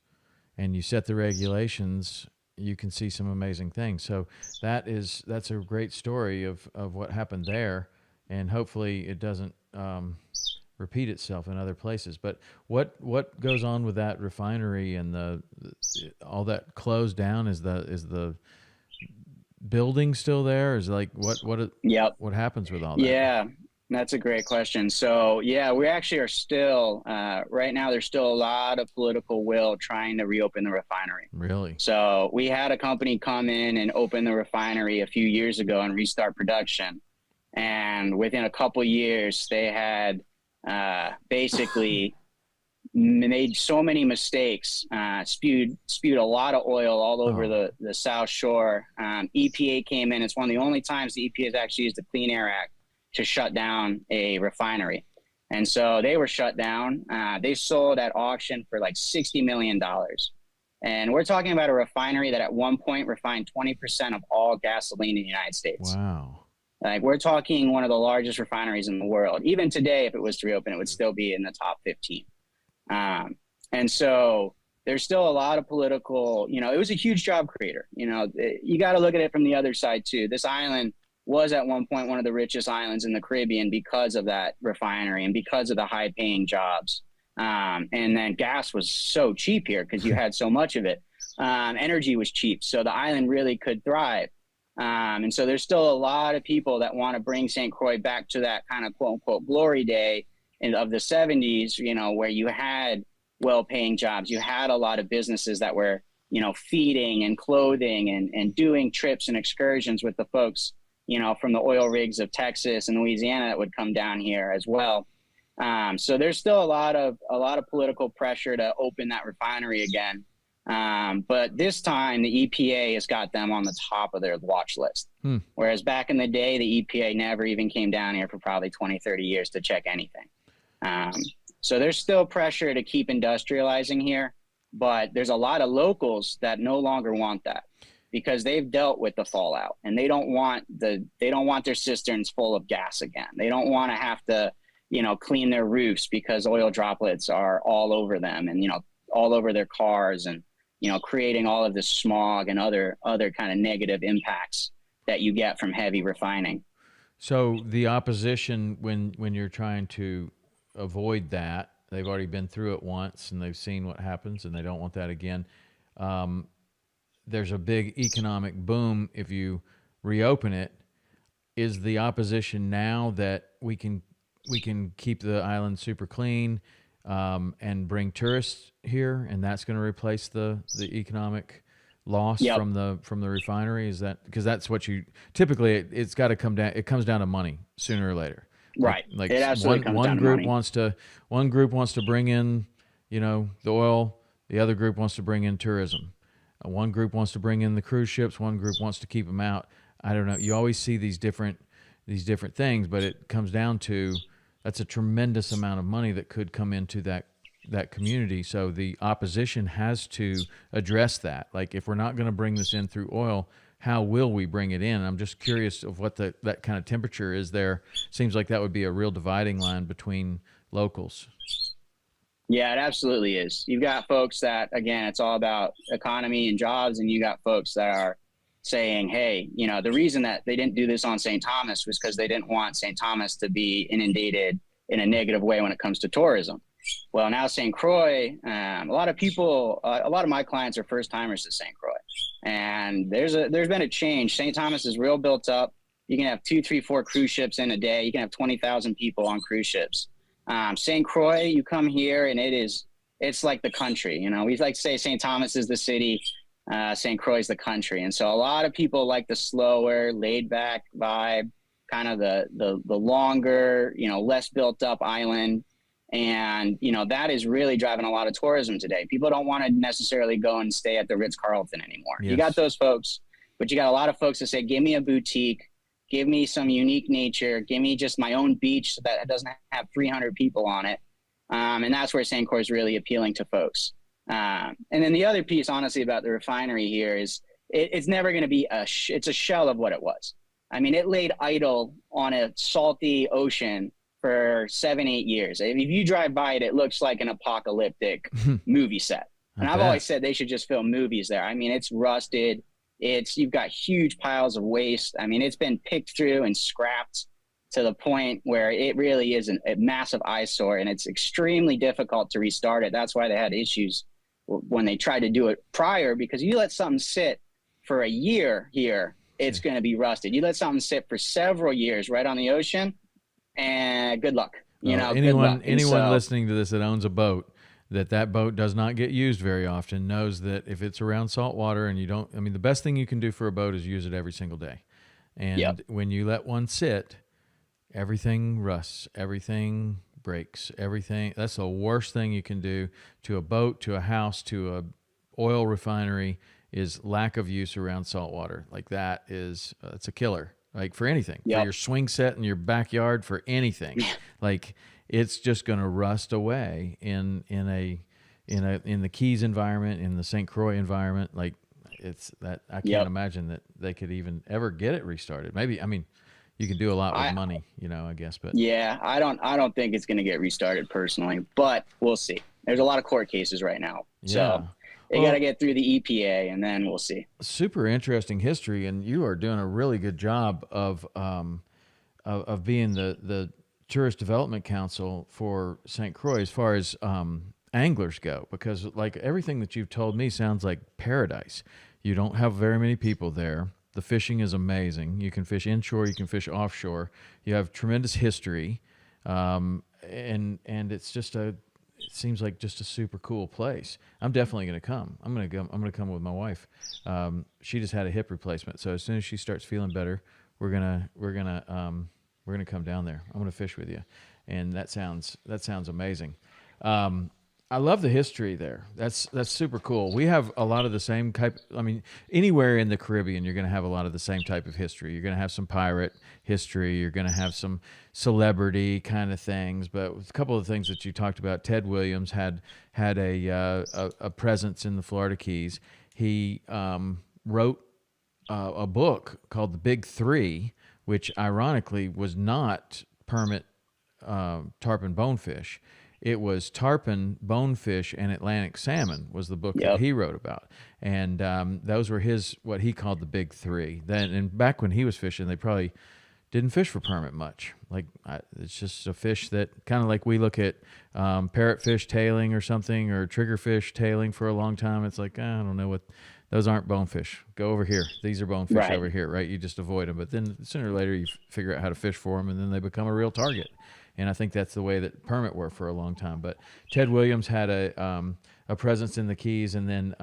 Speaker 1: and you set the regulations, you can see some amazing things. So that's a great story of what happened there, and hopefully it doesn't repeat itself in other places. But what goes on with that refinery and all that closed down? Is the building still there? Is what happens with all that?
Speaker 2: Yeah, that's a great question. So yeah, we actually are still right now. There's still a lot of political will trying to reopen the refinery.
Speaker 1: Really?
Speaker 2: So we had a company come in and open the refinery a few years ago and restart production, and within a couple years they had basically made so many mistakes, spewed a lot of oil all over the South Shore. EPA came in. It's one of the only times the EPA has actually used the Clean Air Act to shut down a refinery. And so they were shut down. They sold at auction for like $60 million. And we're talking about a refinery that at one point refined 20% of all gasoline in the United States.
Speaker 1: Wow.
Speaker 2: Like, we're talking one of the largest refineries in the world. Even today, if it was to reopen, it would still be in the top 15. And so there's still a lot of political, it was a huge job creator. You got to look at it from the other side too. This island was at one point one of the richest islands in the Caribbean because of that refinery and because of the high paying jobs. And then gas was so cheap here because you had so much of it. Energy was cheap. So the island really could thrive. And so there's still a lot of people that want to bring Saint Croix back to that kind of quote unquote glory day of the 70s, where you had well-paying jobs. You had a lot of businesses that were, feeding and clothing and doing trips and excursions with the folks, from the oil rigs of Texas and Louisiana that would come down here as well. So there's still a lot of political pressure to open that refinery again. But this time the EPA has got them on the top of their watch list. Whereas back in the day, the EPA never even came down here for probably 20, 30 years to check anything. So there's still pressure to keep industrializing here, but there's a lot of locals that no longer want that because they've dealt with the fallout and they don't want their cisterns full of gas again. They don't want to have to, clean their roofs because oil droplets are all over them and, all over their cars and, creating all of this smog and other kind of negative impacts that you get from heavy refining.
Speaker 1: So the opposition, when you're trying to avoid that, they've already been through it once and they've seen what happens and they don't want that again. There's a big economic boom if you reopen it. Is the opposition now that we can keep the island super clean and bring tourists here, and that's going to replace the economic loss from the refinery? Is that because that's what you typically it's got to come down? It comes down to money sooner or later,
Speaker 2: right?
Speaker 1: Like
Speaker 2: it absolutely comes
Speaker 1: one
Speaker 2: down
Speaker 1: group
Speaker 2: to money.
Speaker 1: one group wants to bring in the oil, the other group wants to bring in tourism. One group wants to bring in the cruise ships, one group wants to keep them out. I don't know. You always see these different things, but it comes down to that's a tremendous amount of money that could come into that community. So the opposition has to address that. Like, if we're not going to bring this in through oil, how will we bring it in? I'm just curious of what that kind of temperature is there. Seems like that would be a real dividing line between locals.
Speaker 2: Yeah, it absolutely is. You've got folks that, again, it's all about economy and jobs, and you got folks that are saying, hey, the reason that they didn't do this on St. Thomas was because they didn't want St. Thomas to be inundated in a negative way when it comes to tourism. Well, now Saint Croix, a lot of my clients are first timers to Saint Croix, and there's been a change. St. Thomas is real built up. You can have 2, 3, 4 cruise ships in a day. You can have 20,000 people on cruise ships. Saint Croix, you come here and it's like the country. We like to say St. Thomas is the city, Saint Croix is the country. And so a lot of people like the slower, laid back vibe, kind of the longer, less built up island. And, that is really driving a lot of tourism today. People don't want to necessarily go and stay at the Ritz-Carlton anymore. Yes. You got those folks, but you got a lot of folks that say, give me a boutique, give me some unique nature, give me just my own beach that doesn't have 300 people on it. And that's where Saint Croix is really appealing to folks. And then the other piece, honestly, about the refinery here is it's never going to be it's a shell of what it was. I mean, it laid idle on a salty ocean for 7-8 years. If you drive by it, it looks like an apocalyptic movie set. And I've always said they should just film movies there. I mean, it's rusted. You've got huge piles of waste. I mean, it's been picked through and scrapped to the point where it really is a massive eyesore, and it's extremely difficult to restart it. That's why they had issues when they tried to do it prior, because you let something sit for a year here, it's going to be rusted. You let something sit for several years right on the ocean, and good luck.
Speaker 1: Anyone listening to this that owns a boat, that boat does not get used very often, knows that if it's around saltwater and the best thing you can do for a boat is use it every single day. And when you let one sit, everything rusts, everything breaks, everything. That's the worst thing you can do to a boat, to a house, to a oil refinery, is lack of use around saltwater. Like that is, it's a killer. Like for anything, for your swing set in your backyard, for anything, like it's just going to rust away in the Keys environment, in the St. Croix environment. Like it's that I can't imagine that they could even ever get it restarted. Maybe, you can do a lot with money, I guess, but
Speaker 2: yeah, I don't think it's going to get restarted personally, but we'll see. There's a lot of court cases right now, so they got to get through the EPA, and then we'll see.
Speaker 1: Super interesting history, and you are doing a really good job of being the Tourist Development Council for St. Croix as far as anglers go, because like everything that you've told me sounds like paradise. You don't have very many people there. The fishing is amazing. You can fish inshore, you can fish offshore. You have tremendous history, and it's just it seems like just a super cool place. I'm definitely going to come. I'm going to come with my wife. She just had a hip replacement, so as soon as she starts feeling better, we're gonna come down there. I'm going to fish with you, and that sounds amazing. I love the history there. That's super cool. We have a lot of the same type. Anywhere in the Caribbean, you're going to have a lot of the same type of history. You're going to have some pirate history. You're going to have some celebrity kind of things. But a couple of things that you talked about, Ted Williams had a presence in the Florida Keys. He wrote a book called The Big Three, which ironically was not permit tarpon bonefish. it was tarpon, bonefish, and Atlantic salmon was the book that he wrote about. And those were what he called the big three. Then, and back when he was fishing, they probably didn't fish for permit much. Like it's just a fish that kind of like we look at parrotfish tailing or something, or triggerfish tailing for a long time. It's like, I don't know what, those aren't bonefish. Go over here. These are bonefish over here, right? You just avoid them. But then sooner or later you figure out how to fish for them, and then they become a real target. And I think that's the way that permit were for a long time. But Ted Williams had a presence in the Keys, and then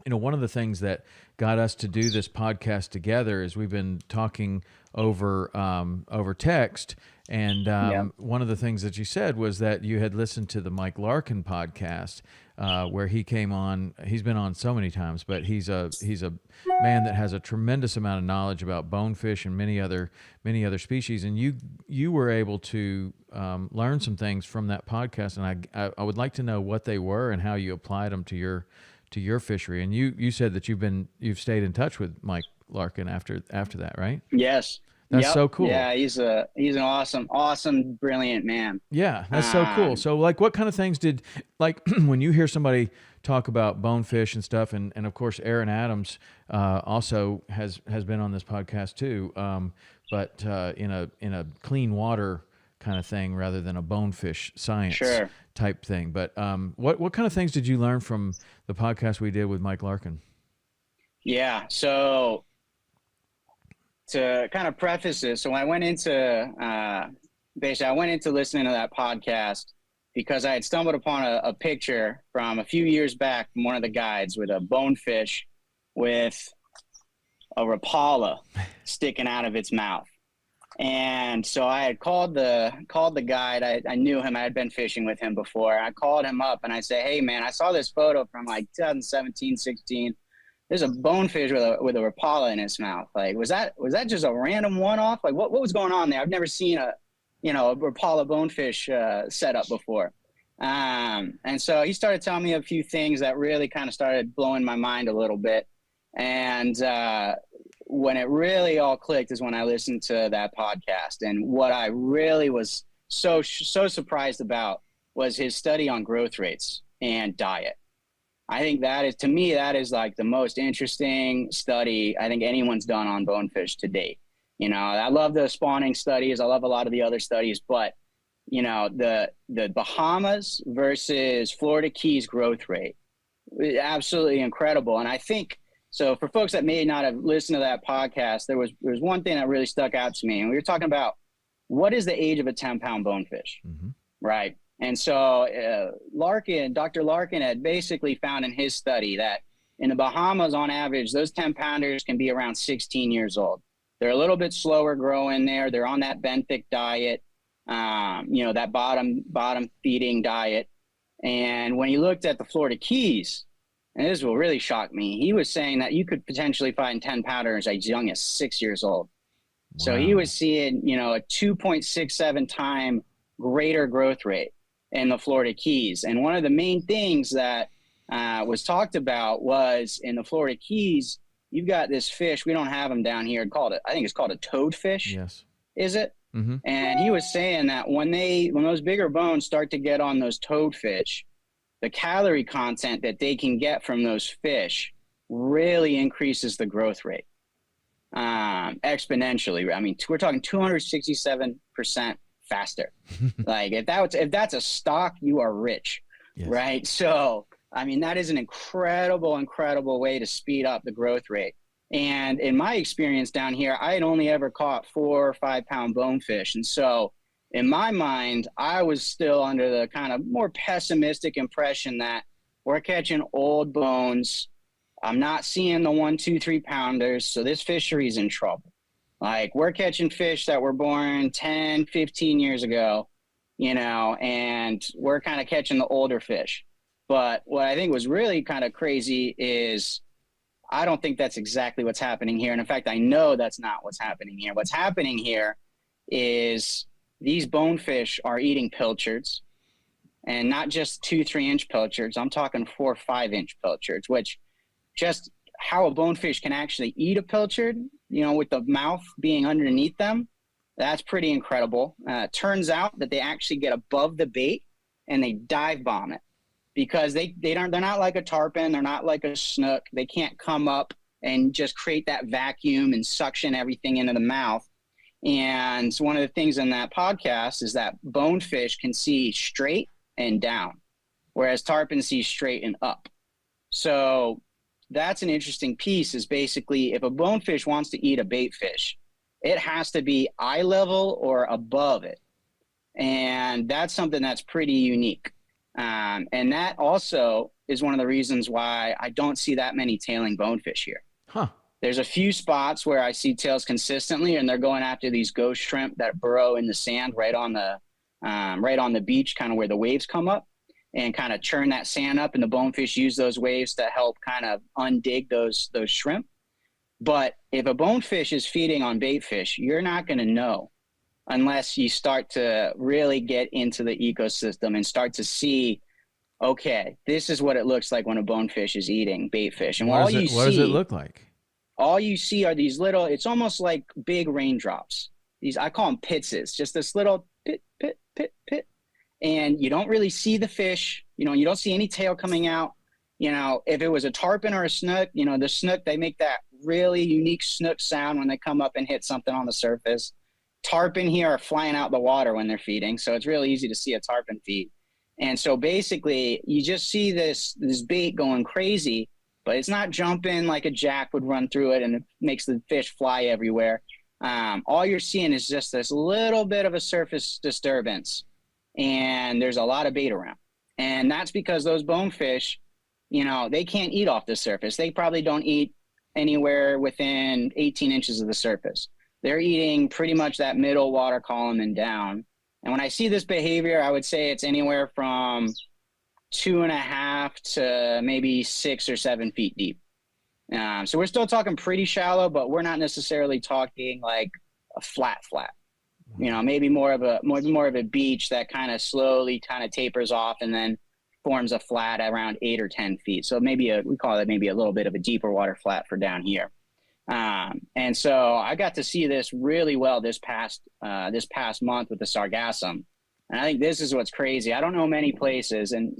Speaker 1: one of the things that got us to do this podcast together is we've been talking over text, and one of the things that you said was that you had listened to the Mike Larkin podcast, where he came on. He's been on so many times, but he's a man that has a tremendous amount of knowledge about bonefish and many other species. And you were able to learn some things from that podcast, and I would like to know what they were and how you applied them to your fishery. And you said that you've stayed in touch with Mike Larkin after that, right?
Speaker 2: Yes.
Speaker 1: That's so cool.
Speaker 2: Yeah, he's an awesome, brilliant man.
Speaker 1: Yeah, that's so cool. So like, what kind of things when you hear somebody talk about bonefish and stuff, and of course Aaron Adams also has been on this podcast too, but in a clean water kind of thing rather than a bonefish science type thing. But what kind of things did you learn from the podcast we did with Mike Larkin? Yeah,
Speaker 2: so to kind of preface this, so I went into listening to that podcast because I had stumbled upon a picture from a few years back from one of the guides with a bonefish with a rapala sticking out of its mouth. And so I had called the guide. I knew him. I had been fishing with him before. I called him up and I said, "Hey man, I saw this photo from like 2017, 16. There's a bonefish with a rapala in its mouth. Like, was that just a random one-off? Like, what was going on there? I've never seen a rapala bonefish setup before." And so he started telling me a few things that really kind of started blowing my mind a little bit. And when it really all clicked is when I listened to that podcast. And what I really was so surprised about was his study on growth rates and diet. I think that is like the most interesting study I think anyone's done on bonefish to date. I love the spawning studies. I love a lot of the other studies, but the Bahamas versus Florida Keys growth rate, absolutely incredible. And I think, so for folks that may not have listened to that podcast, there was one thing that really stuck out to me. And we were talking about what is the age of a 10-pound bonefish, right? And so Dr. Larkin had basically found in his study that in the Bahamas, on average, those 10-pounders can be around 16 years old. They're a little bit slower growing there. They're on that benthic diet, that bottom feeding diet. And when he looked at the Florida Keys, and this will really shock me, he was saying that you could potentially find 10-pounders as young as 6 years old. Wow. So he was seeing, a 2.67 time greater growth rate in the Florida Keys. And one of the main things that was talked about was in the Florida Keys, you've got this fish. We don't have them down here. I think it's called a toadfish.
Speaker 1: Yes.
Speaker 2: Is it? Mm-hmm. And he was saying that when those bigger bones start to get on those toadfish, the calorie content that they can get from those fish really increases the growth rate exponentially. I mean, we're talking 267% faster. Like if that's a stock, you are rich, yes. Right? So, I mean, that is an incredible way to speed up the growth rate. And in my experience down here, I had only ever caught 4 or 5 pound bonefish. And so in my mind, I was still under the kind of more pessimistic impression that we're catching old bones. I'm not seeing the 1, 2, 3 pounders. So this fishery's in trouble. Like we're catching fish that were born 10, 15 years ago, and we're kind of catching the older fish. But what I think was really kind of crazy is I don't think that's exactly what's happening here. And in fact, I know that's not what's happening here. What's happening here is these bonefish are eating pilchards, and not just 2-3 inch pilchards. I'm talking 4 or 5 inch pilchards, which just how a bonefish can actually eat a pilchard, with the mouth being underneath them, that's pretty incredible. Turns out that they actually get above the bait and they dive bomb it because they're not like a tarpon. They're not like a snook. They can't come up and just create that vacuum and suction everything into the mouth. And one of the things in that podcast is that bonefish can see straight and down, whereas tarpon see straight and up. So that's an interesting piece, is basically if a bonefish wants to eat a bait fish, it has to be eye level or above it. And that's something that's pretty unique. And that also is one of the reasons why I don't see that many tailing bonefish here.
Speaker 1: Huh.
Speaker 2: There's a few spots where I see tails consistently, and they're going after these ghost shrimp that burrow in the sand right on the beach, kind of where the waves come up, and kind of churn that sand up, and the bonefish use those waves to help kind of undig those shrimp. But if a bonefish is feeding on bait fish, you're not going to know unless you start to really get into the ecosystem and start to see, okay, this is what it looks like when a bonefish is eating bait fish. And
Speaker 1: what does it look like?
Speaker 2: All you see are these little, it's almost like big raindrops. These, I call them pitses, just this little pit, pit, pit, pit. And you don't really see the fish, you don't see any tail coming out. If it was a tarpon or a snook, the snook, they make that really unique snook sound when they come up and hit something on the surface. Tarpon here are flying out the water when they're feeding. So it's really easy to see a tarpon feed. And so basically you just see this bait going crazy, but it's not jumping like a jack would run through it and it makes the fish fly everywhere. All you're seeing is just this little bit of a surface disturbance, and there's a lot of bait around. And that's because those bonefish, they can't eat off the surface. They probably don't eat anywhere within 18 inches of the surface. They're eating pretty much that middle water column and down. And when I see this behavior, I would say it's anywhere from 2.5 to maybe 6 or 7 feet deep. So we're still talking pretty shallow, but we're not necessarily talking like a flat. Maybe more of a beach that kind of slowly kind of tapers off and then forms a flat around 8 or 10 feet. So we call it maybe a little bit of a deeper water flat for down here. And so I got to see this really well this past month with the sargassum. And I think this is what's crazy. I don't know many places, and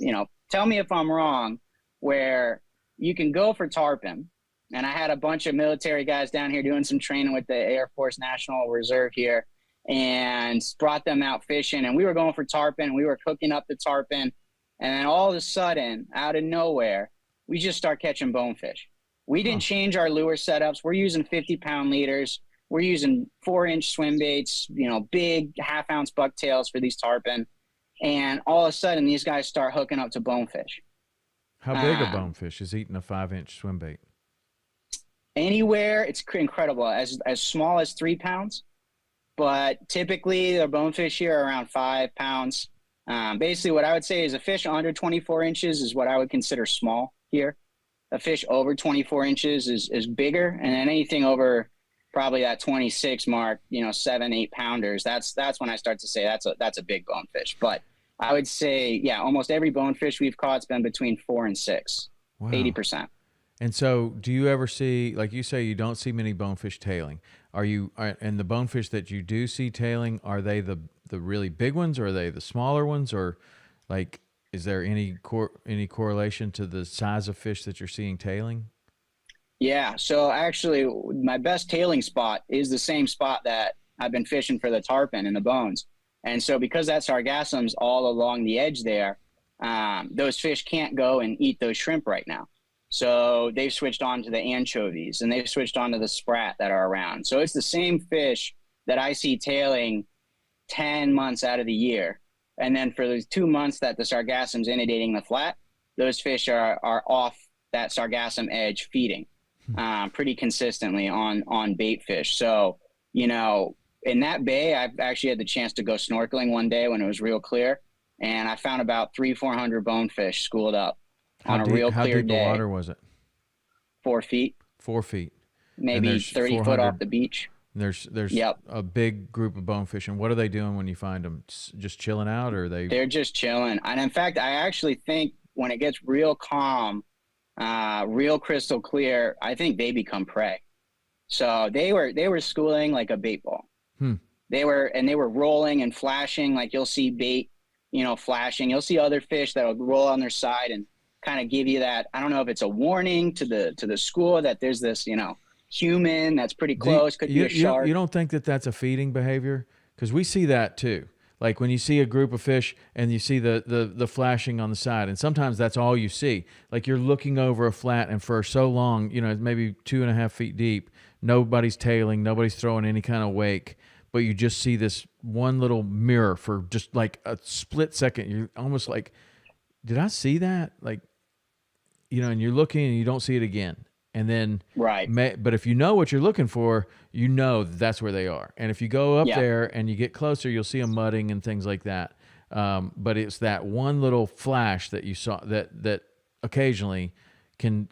Speaker 2: tell me if I'm wrong, where you can go for tarpon. And I had a bunch of military guys down here doing some training with the Air Force National Reserve here, and brought them out fishing. And we were going for tarpon. We were cooking up the tarpon. And then all of a sudden, out of nowhere, we just start catching bonefish. We didn't change our lure setups. We're using 50-pound leaders. We're using 4-inch swim baits, big half-ounce bucktails for these tarpon. And all of a sudden, these guys start hooking up to bonefish.
Speaker 1: How big a bonefish is eating a 5-inch swim bait?
Speaker 2: Anywhere, it's incredible. As small as 3 pounds. But typically, the bonefish here are around 5 pounds. Basically, what I would say is a fish under 24 inches is what I would consider small here. A fish over 24 inches is bigger. And then anything over probably that 26 mark, 7, 8 pounders, that's when I start to say that's a big bonefish. But I would say, almost every bonefish we've caught's been between 4 and 6, wow. 80%.
Speaker 1: And so do you ever see, like you say, you don't see many bonefish tailing. And the bonefish that you do see tailing, are they the really big ones, or are they the smaller ones, or like, is there any correlation to the size of fish that you're seeing tailing?
Speaker 2: Yeah, so actually my best tailing spot is the same spot that I've been fishing for the tarpon and the bones. And so because that sargassum's all along the edge there, those fish can't go and eat those shrimp right now. So they've switched on to the anchovies, and they've switched on to the sprat that are around. So it's the same fish that I see tailing 10 months out of the year. And then for those 2 months that the sargassum's inundating the flat, those fish are off that sargassum edge feeding pretty consistently on bait fish. So, in that bay, I've actually had the chance to go snorkeling one day when it was real clear, and I found about 300-400 bonefish schooled up on a real clear day. How deep
Speaker 1: the water was it?
Speaker 2: 4 feet.
Speaker 1: 4 feet.
Speaker 2: Maybe 30 foot off the beach.
Speaker 1: There's a big group of bonefish. And what are they doing when you find them? Just chilling out, or are they?
Speaker 2: They're just chilling. And in fact, I actually think when it gets real calm, real crystal clear, I think they become prey. So they were schooling like a bait ball. They were rolling and flashing, like you'll see bait flashing. You'll see other fish that'll roll on their side and kind of give you that. I don't know if it's a warning to the school that there's this, human that's pretty close. Could be a shark.
Speaker 1: You don't think that that's a feeding behavior? Because we see that too. Like when you see a group of fish and you see the flashing on the side, and sometimes that's all you see. Like you're looking over a flat, and for so long, maybe 2.5 feet deep, nobody's tailing, nobody's throwing any kind of wake, but you just see this one little mirror for just like a split second. You're almost like, did I see that? Like, and you're looking and you don't see it again. And then,
Speaker 2: right.
Speaker 1: But if you know what you're looking for, that's where they are. And if you go up there and you get closer, you'll see them mudding and things like that. But it's that one little flash that you saw that occasionally can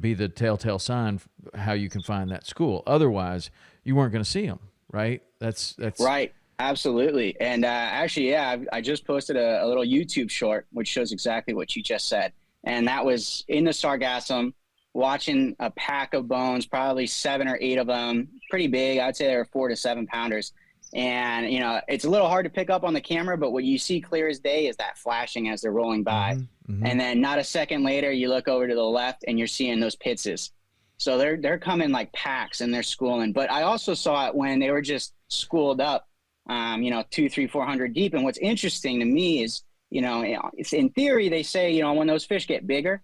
Speaker 1: be the telltale sign how you can find that school. Otherwise, you weren't going to see them, right? That's
Speaker 2: right. Absolutely. And actually, I just posted a little YouTube short which shows exactly what you just said, and that was in the sargassum, watching a pack of bones, probably 7 or 8 of them, pretty big. I'd say they were 4 to 7 pounders. And, it's a little hard to pick up on the camera, but what you see clear as day is that flashing as they're rolling by. Mm-hmm. And then not a second later, you look over to the left and you're seeing those pitses. So they're coming like packs and they're schooling. But I also saw it when they were just schooled up, 200, 300, 400 deep. And what's interesting to me is, it's in theory, they say, when those fish get bigger,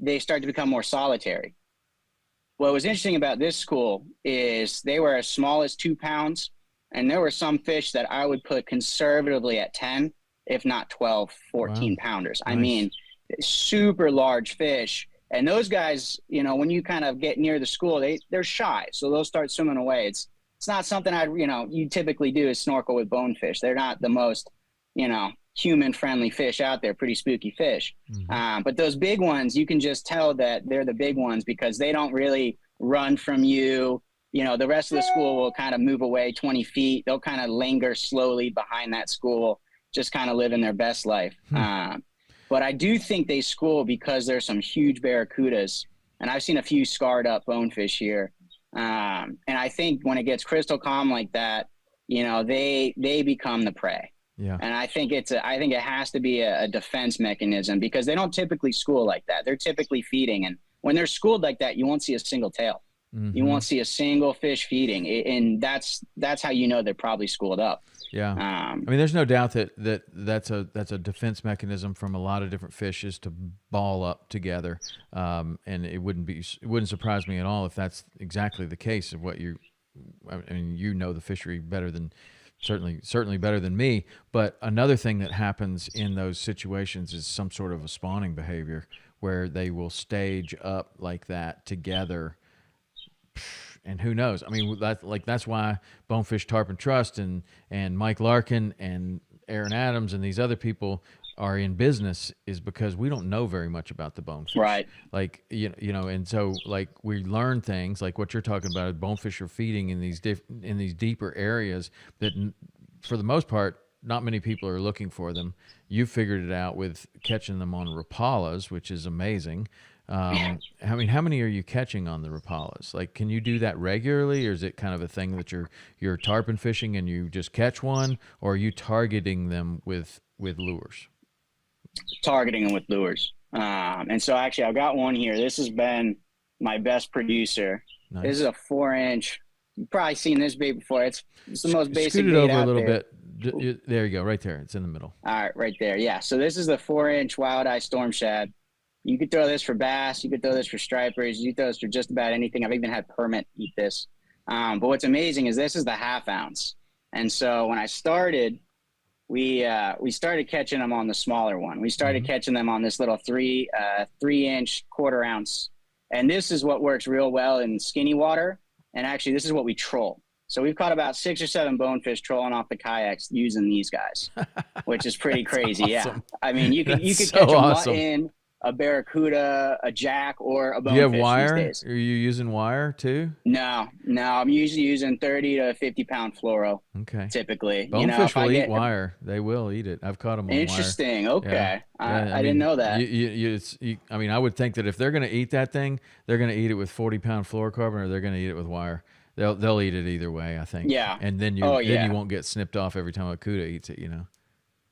Speaker 2: they start to become more solitary. What was interesting about this school is they were as small as 2 pounds, and there were some fish that I would put conservatively at 10, if not 12, 14 pounders. Nice. I mean, super large fish. And those guys, when you kind of get near the school, they're shy, so they'll start swimming away. It's not something you typically do is snorkel with bonefish. They're not the most, human-friendly fish out there, pretty spooky fish. Mm-hmm. But those big ones, you can just tell that they're the big ones because they don't really run from you. The rest of the school will kind of move away 20 feet. They'll kind of linger slowly behind that school, just kind of living their best life. But I do think they school because there's some huge barracudas, and I've seen a few scarred up bonefish here. And I think when it gets crystal calm like that, they become the prey. Yeah. And I think it has to be a defense mechanism because they don't typically school like that. They're typically feeding. And when they're schooled like that, you won't see a single tail. Mm-hmm. You won't see a single fish feeding. And that's how they're probably schooled up.
Speaker 1: Yeah. I mean, there's no doubt that's a defense mechanism from a lot of different fishes to ball up together. And it wouldn't surprise me at all if that's exactly the case of what the fishery better than certainly better than me. But another thing that happens in those situations is some sort of a spawning behavior where they will stage up like that together. And who knows? I mean, that's why Bonefish Tarpon Trust and Mike Larkin and Aaron Adams and these other people are in business, is because we don't know very much about the bonefish.
Speaker 2: Right.
Speaker 1: Like, and so like we learn things like what you're talking about. Bonefish are feeding in these deeper areas that, for the most part, not many people are looking for them. You figured it out with catching them on rapalas, which is amazing. I mean, how many are you catching on the rapalas? Like, can you do that regularly, or is it kind of a thing that you're tarpon fishing and you just catch one, or are you targeting them with lures?
Speaker 2: Targeting them with lures. And so actually I've got one here. This has been my best producer. Nice. This is a 4-inch. You've probably seen this bait before. It's the most basic
Speaker 1: Scoot it
Speaker 2: bait
Speaker 1: over
Speaker 2: out
Speaker 1: a little
Speaker 2: there.
Speaker 1: bit. There you go, right there. It's in the middle.
Speaker 2: All right, right there. Yeah. So this is the 4-inch wild eye storm shad. You could throw this for bass. You could throw this for stripers. You could throw this for just about anything. I've even had permit eat this. But what's amazing is this is the 1/2 ounce. And so when I started, we started catching them on the smaller one. We started catching them on this little 3-inch 1/4 ounce. And this is what works real well in skinny water. And actually, this is what we troll. So we've caught about 6 or 7 bonefish trolling off the kayaks using these guys, which is pretty crazy.
Speaker 1: Awesome.
Speaker 2: Yeah. I mean, you could
Speaker 1: so
Speaker 2: catch a
Speaker 1: awesome.
Speaker 2: mutton, a barracuda, a jack, or a bonefish.
Speaker 1: Do you have wire?
Speaker 2: These days.
Speaker 1: Are you using wire too?
Speaker 2: No. I'm usually using 30 to 50 pound fluoro.
Speaker 1: Okay.
Speaker 2: Typically,
Speaker 1: bonefish will eat wire. They will eat it. I've caught them on
Speaker 2: Interesting.
Speaker 1: wire.
Speaker 2: Okay.
Speaker 1: Yeah.
Speaker 2: I didn't know that.
Speaker 1: I mean, I would think that if they're going to eat that thing, they're going to eat it with 40-pound fluorocarbon, or they're going to eat it with wire. They'll eat it either way, I think.
Speaker 2: Yeah.
Speaker 1: And then you won't get snipped off every time a cuda eats it.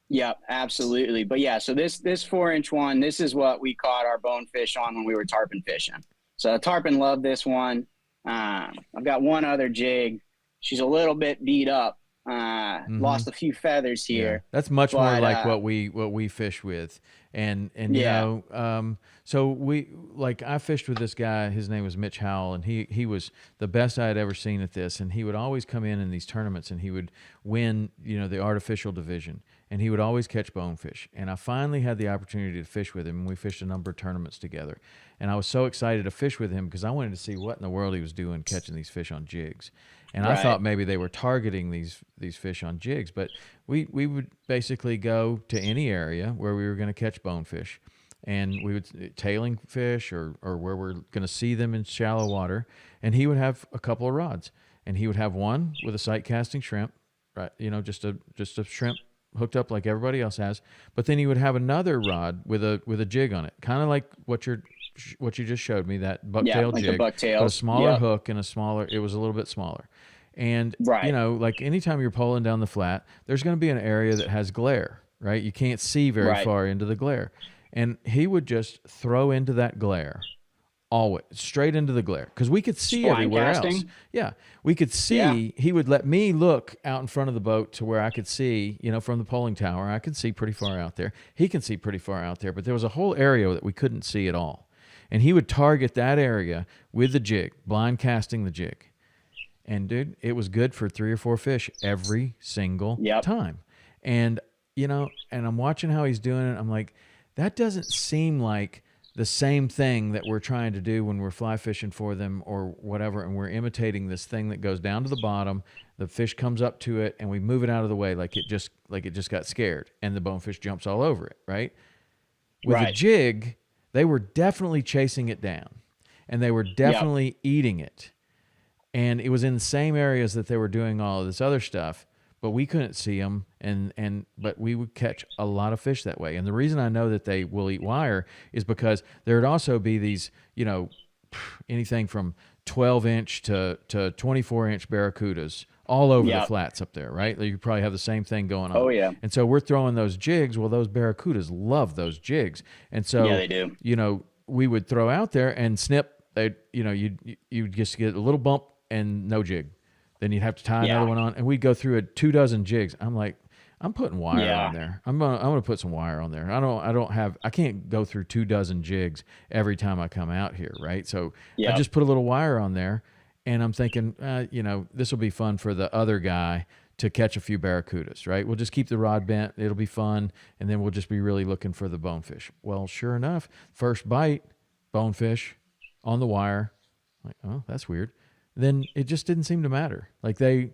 Speaker 2: Yep, absolutely. But yeah, so this 4-inch one, this is what we caught our bonefish on when we were tarpon fishing. So tarpon loved this one. I've got one other jig. She's a little bit beat up. Lost a few feathers here.
Speaker 1: Yeah, that's much more
Speaker 2: but,
Speaker 1: like what we fish with, and you
Speaker 2: Yeah.
Speaker 1: know, so I fished with this guy. His name was Mitch Howell, and he was the best I had ever seen at this. And he would always come in these tournaments, and he would win, you know, the artificial division, and he would always catch bonefish. And I finally had the opportunity to fish with him, and we fished a number of tournaments together. And I was so excited to fish with him because I wanted to see what in the world he was doing catching these fish on jigs. And I thought maybe they were targeting these fish on jigs, but we would basically go to any area where we were going to catch bonefish, and we would tailing fish or where we're going to see them in shallow water, and he would have a couple of rods, and he would have one with a sight casting shrimp, right? You know, just a shrimp hooked up like everybody else has, but then he would have another rod with a jig on it, kind of like what you just showed me, that bucktail
Speaker 2: like
Speaker 1: jig, but a smaller hook and it was a little bit smaller. And, you know, like anytime you're pulling down the flat, there's going to be an area that has glare, right? You can't see very far into the glare. And he would just throw into that glare, always, straight into the glare, because we could see everywhere else. Yeah, we could see. Yeah. He would let me look out in front of the boat to where I could see, you know, from the polling tower. I could see pretty far out there. He can see pretty far out there, but there was a whole area that we couldn't see at all. And he would target that area with the jig, blind casting the jig. And dude, it was good for 3 or 4 fish every single time. And, you know, and I'm watching how he's doing it. I'm like, that doesn't seem like the same thing that we're trying to do when we're fly fishing for them or whatever. And we're imitating this thing that goes down to the bottom. The fish comes up to it and we move it out of the way like it just got scared, and the bonefish jumps all over it, right? With a jig, they were definitely chasing it down, and they were definitely eating it. And it was in the same areas that they were doing all of this other stuff, but we couldn't see them. But we would catch a lot of fish that way. And the reason I know that they will eat wire is because there would also be these, you know, anything from 12-inch to 24-inch barracudas all over the flats up there, right? You probably have the same thing going on.
Speaker 2: Oh, yeah.
Speaker 1: And so we're throwing those jigs. Well, those barracudas love those jigs. And so,
Speaker 2: they do.
Speaker 1: You know, we would throw out there and snip. They, you know, you'd just get a little bump and no jig. Then you'd have to tie another one on, and we'd go through 24 jigs. I'm like, I'm putting wire on there. I'm gonna put some wire on there. I can't go through 24 jigs every time I come out here, right? So I just put a little wire on there, and I'm thinking, you know, this will be fun for the other guy to catch a few barracudas, right? We'll just keep the rod bent. It'll be fun, and then we'll just be really looking for the bonefish. Well, sure enough, first bite, bonefish on the wire. Like, oh, that's weird. Then it just didn't seem to matter. Like that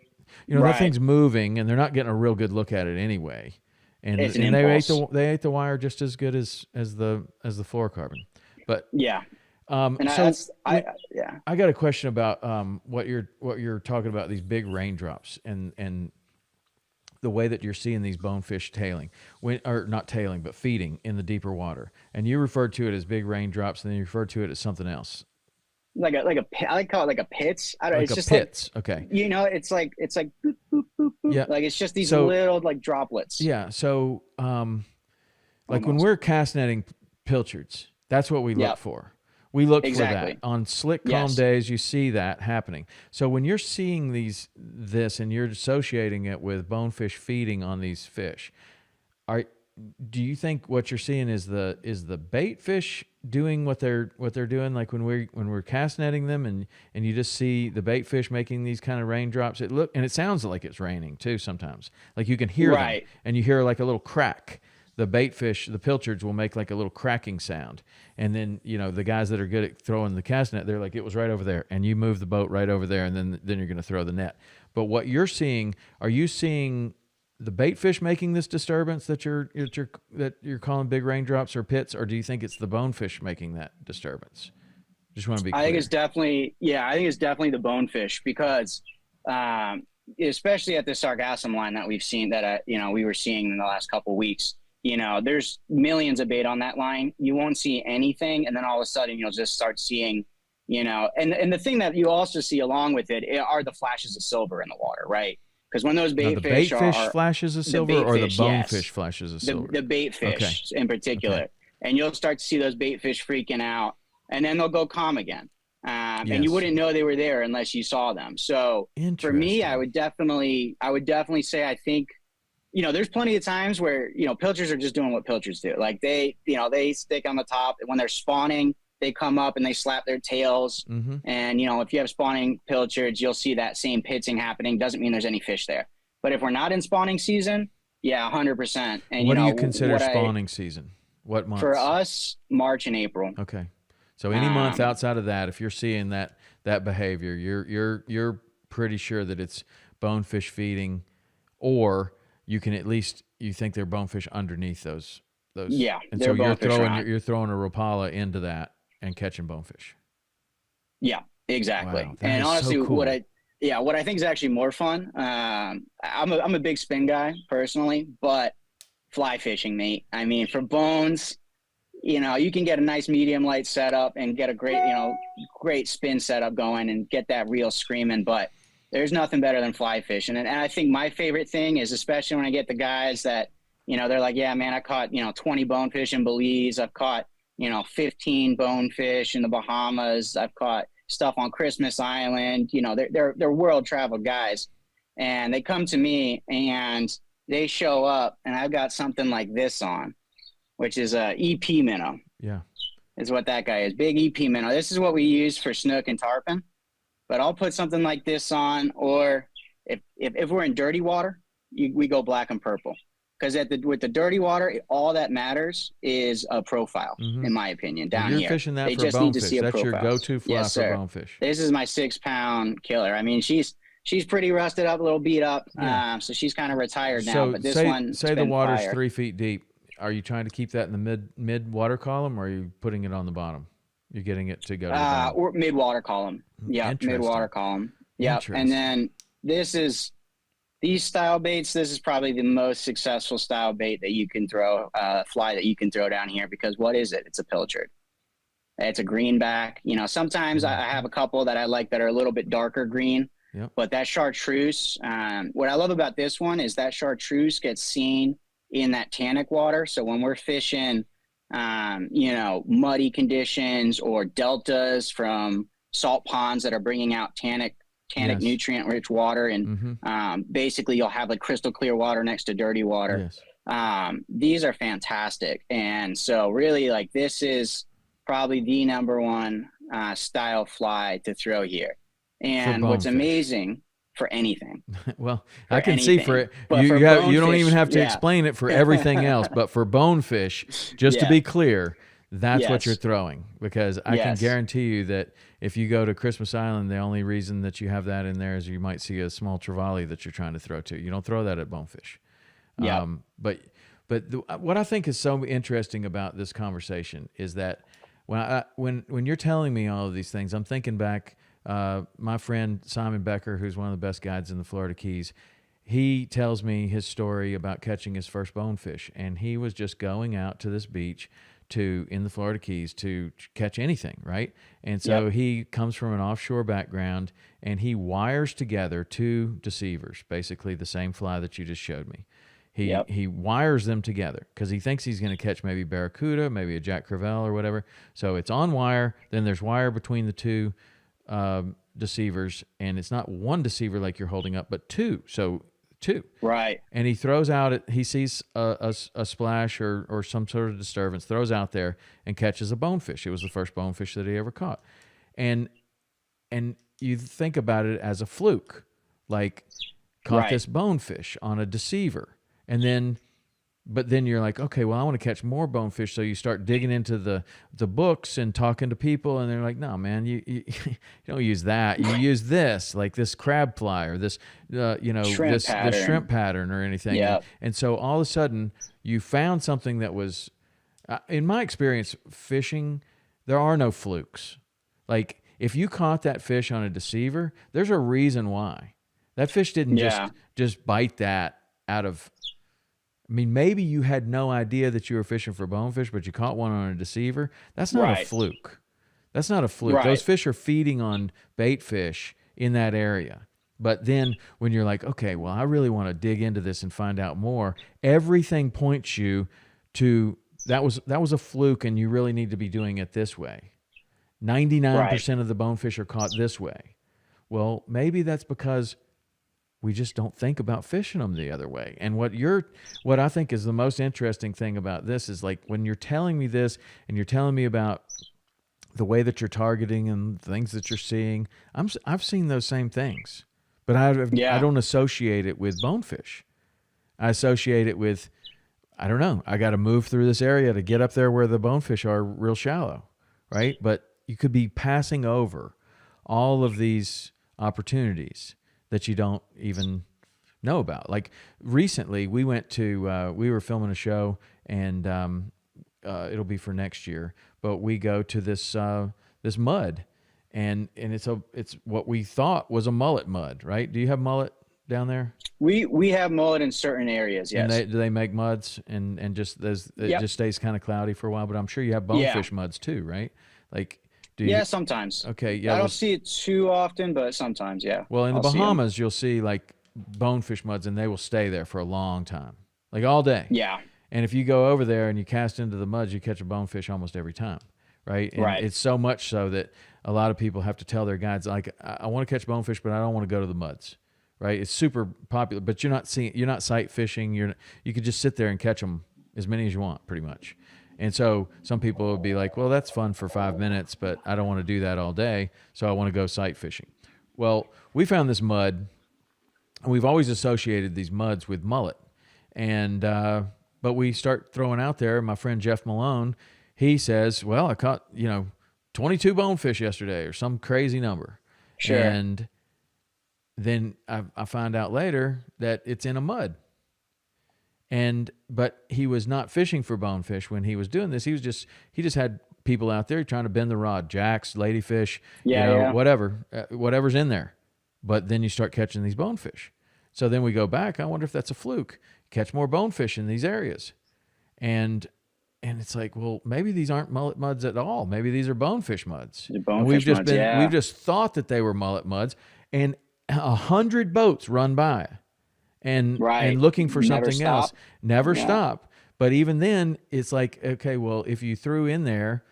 Speaker 1: thing's moving, and they're not getting a real good look at it anyway. And they ate the wire just as good as the fluorocarbon. But I got a question about what you're talking about, these big raindrops and the way that you're seeing these bonefish tailing, or not tailing, but feeding in the deeper water. And you referred to it as big raindrops, and then you referred to it as something else.
Speaker 2: I like to call it like a pits. I don't.
Speaker 1: Like
Speaker 2: it's just
Speaker 1: pits.
Speaker 2: Like,
Speaker 1: okay.
Speaker 2: You know, it's like boop, boop, boop, boop. Yeah. Like it's just these little like droplets.
Speaker 1: Yeah. So, like when we're cast netting pilchards, that's what we look for. We look for that on slick, calm days. You see that happening. So when you're seeing this, and you're associating it with bonefish feeding on these fish, do you think what you're seeing is the bait fish doing what they're doing, like when we're cast netting them, and you just see the bait fish making these kind of raindrops? And it sounds like it's raining too sometimes. Like you can hear them, and you hear like a little crack. The bait fish, the pilchards, will make like a little cracking sound, and then you know the guys that are good at throwing the cast net, they're like, it was right over there, and you move the boat right over there, and then you're going to throw the net. But what you're seeing, are you seeing the bait fish making this disturbance that you're calling big raindrops or pits, or do you think it's the bonefish making that disturbance? Just want to be clear.
Speaker 2: I think it's definitely the bonefish, because especially at the sargassum line that we've seen, that we were seeing in the last couple of weeks. You know, there's millions of bait on that line. You won't see anything, and then all of a sudden you'll just start seeing, you know, and the thing that you also see along with it are the flashes of silver in the water, right? Because when those
Speaker 1: Now,
Speaker 2: bait
Speaker 1: the
Speaker 2: fish
Speaker 1: bait fish flashes of silver, or the bonefish flashes of silver?
Speaker 2: The bait fish in particular.
Speaker 1: Okay.
Speaker 2: And you'll start to see those bait fish freaking out, and then they'll go calm again. And you wouldn't know they were there unless you saw them. So for me, I would definitely say, I think, there's plenty of times where, pilchards are just doing what pilchards do. Like they stick on the top when they're spawning, they come up and they slap their tails.
Speaker 1: Mm-hmm.
Speaker 2: And, if you have spawning pilchards, you'll see that same pitching happening. Doesn't mean there's any fish there. But if we're not in spawning season, 100%. And
Speaker 1: what do you consider spawning season? What months?
Speaker 2: For us, March and April.
Speaker 1: Okay. So any month outside of that, if you're seeing that behavior, you're pretty sure that it's bonefish feeding, or you can at least, you think they're bonefish underneath those.
Speaker 2: Yeah.
Speaker 1: And so you're throwing a Rapala into that and catching bonefish.
Speaker 2: Yeah, exactly.
Speaker 1: Wow,
Speaker 2: and honestly,
Speaker 1: so cool.
Speaker 2: what I think is actually more fun. I'm a big spin guy personally, but fly fishing, mate. I mean, for bones, you can get a nice medium light setup and get a great spin setup going and get that reel screaming, but there's nothing better than fly fishing. And I think my favorite thing is, especially when I get the guys that, they're like, yeah, man, I caught, 20 bonefish in Belize. I've caught, 15 bonefish in the Bahamas. I've caught stuff on Christmas Island. They're world travel guys, and they come to me and they show up, and I've got something like this on, which is a EP minnow.
Speaker 1: Yeah.
Speaker 2: Is what that guy is. Big EP minnow. This is what we use for snook and tarpon, but I'll put something like this on, or if we're in dirty water, we go black and purple. Because with the dirty water, all that matters is a profile, in my opinion, down
Speaker 1: you're
Speaker 2: here.
Speaker 1: Fishing that
Speaker 2: they
Speaker 1: for
Speaker 2: just
Speaker 1: bonefish.
Speaker 2: need to see a
Speaker 1: That's
Speaker 2: profile.
Speaker 1: Your go-to fly for bonefish.
Speaker 2: This is my 6-pound killer. I mean, she's pretty rusted up, a little beat up, so she's kind of retired now. But this one,
Speaker 1: say the water's 3 feet deep. Are you trying to keep that in the mid water column, or are you putting it on the bottom? You're getting it to go to the bottom?
Speaker 2: Or mid water column. Yeah, mid water column. Yeah, and then these style baits. This is probably the most successful style bait that you can throw, fly that you can throw down here. Because what is it? It's a pilchard. It's a greenback. Sometimes I have a couple that I like that are a little bit darker green.
Speaker 1: Yep.
Speaker 2: But that chartreuse, what I love about this one is that chartreuse gets seen in that tannic water. So when we're fishing, muddy conditions or deltas from salt ponds that are bringing out tannic nutrient rich water, and basically you'll have like crystal clear water next to dirty water. Yes. These are fantastic. And so really, like, this is probably the number one style fly to throw here. And what's amazing for anything.
Speaker 1: Well, I can see for it. You don't even have to explain it for everything else, but for bonefish, just to be clear, that's what you're throwing. Because I can guarantee you that if you go to Christmas Island, the only reason that you have that in there is you might see a small trevally that you're trying to throw to. You don't throw that at bonefish.
Speaker 2: Yeah.
Speaker 1: But what I think is so interesting about this conversation is that when you're telling me all of these things, I'm thinking back. My friend Simon Becker, who's one of the best guides in the Florida Keys, he tells me his story about catching his first bonefish, and he was just going out to this beach in the Florida Keys to catch anything, right? And so he comes from an offshore background, and he wires together 2 deceivers, basically the same fly that you just showed me. He wires them together because he thinks he's going to catch maybe barracuda, maybe a Jack Crevalle or whatever. So it's on wire, then there's wire between the 2 deceivers, and it's not 1 deceiver like you're holding up, but 2. So 2.
Speaker 2: Right.
Speaker 1: And he throws out he sees a splash or some sort of disturbance, throws out there and catches a bonefish. It was the first bonefish that he ever caught. And you think about it as a fluke, like caught this bonefish on a deceiver. But then you're like, okay, well, I want to catch more bonefish. So you start digging into the books and talking to people, and they're like, no, man, you don't use that. You use this, like this crab fly or this, this shrimp pattern or anything.
Speaker 2: Yep.
Speaker 1: And so all of a sudden you found something that was, in my experience, fishing, there are no flukes. Like if you caught that fish on a deceiver, there's a reason why. That fish didn't just bite that out of... I mean, maybe you had no idea that you were fishing for bonefish, but you caught one on a deceiver. That's not a fluke. That's not a fluke. Those fish are feeding on bait fish in that area. But then when you're like, okay, well, I really want to dig into this and find out more, everything points you to that was a fluke, and you really need to be doing it this way. 99% of the bonefish are caught this way. Well, maybe that's because we just don't think about fishing them the other way. And what I think is the most interesting thing about this is, like, when you're telling me this and you're telling me about the way that you're targeting and things that you're seeing, I've seen those same things, but I don't associate it with bonefish. I associate it with, I don't know, I got to move through this area to get up there where the bonefish are real shallow, right? But you could be passing over all of these opportunities that you don't even know about. Like recently, we went to we were filming a show, and it'll be for next year. But we go to this this mud, and it's what we thought was a mullet mud, right? Do you have mullet down there?
Speaker 2: We have mullet in certain areas, yes.
Speaker 1: And do they make muds and just it just stays kind of cloudy for a while? But I'm sure you have bonefish muds too, right? Like.
Speaker 2: Sometimes.
Speaker 1: Okay, yeah.
Speaker 2: I don't see it too often, but sometimes, yeah.
Speaker 1: Well, in the Bahamas, you'll see like bonefish muds, and they will stay there for a long time, like all day.
Speaker 2: Yeah.
Speaker 1: And if you go over there and you cast into the muds, you catch a bonefish almost every time, right? And it's so much so that a lot of people have to tell their guides, like, I want to catch bonefish, but I don't want to go to the muds, right? It's super popular, but you're not sight fishing. You could just sit there and catch them as many as you want, pretty much. And so some people would be like, well, that's fun for 5 minutes, but I don't want to do that all day, so I want to go sight fishing. Well, we found this mud, and we've always associated these muds with mullet. And but we start throwing out there, my friend Jeff Malone, he says, well, I caught 22 bonefish yesterday, or some crazy number.
Speaker 2: Sure.
Speaker 1: And then I find out later that it's in a mud. But he was not fishing for bonefish when he was doing this. He just had people out there trying to bend the rod, jacks, ladyfish, whatever's in there. But then you start catching these bonefish. So then we go back. I wonder if that's a fluke. Catch more bonefish in these areas, and it's like, well, maybe these aren't mullet muds at all. Maybe these are bonefish muds. We've just thought that they were mullet muds, and 100 boats run by. And looking for something else, never stop. But even then, it's like, okay, well, if you threw in there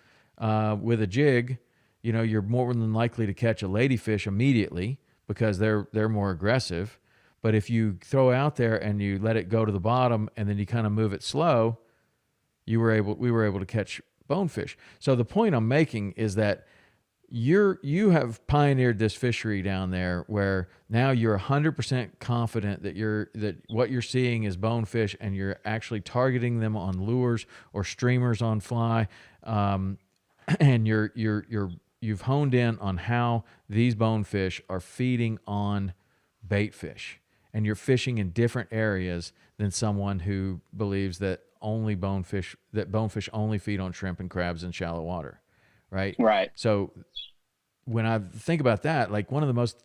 Speaker 1: with a jig, you're more than likely to catch a ladyfish immediately because they're more aggressive. But if you throw out there and you let it go to the bottom and then you kind of move it slow, we were able to catch bonefish. So the point I'm making is that you have pioneered this fishery down there where now you're 100% confident that what you're seeing is bonefish, and you're actually targeting them on lures or streamers on fly, and you've honed in on how these bonefish are feeding on bait fish, and you're fishing in different areas than someone who believes that bonefish only feed on shrimp and crabs in shallow water. Right. So when I think about that, like, one of the most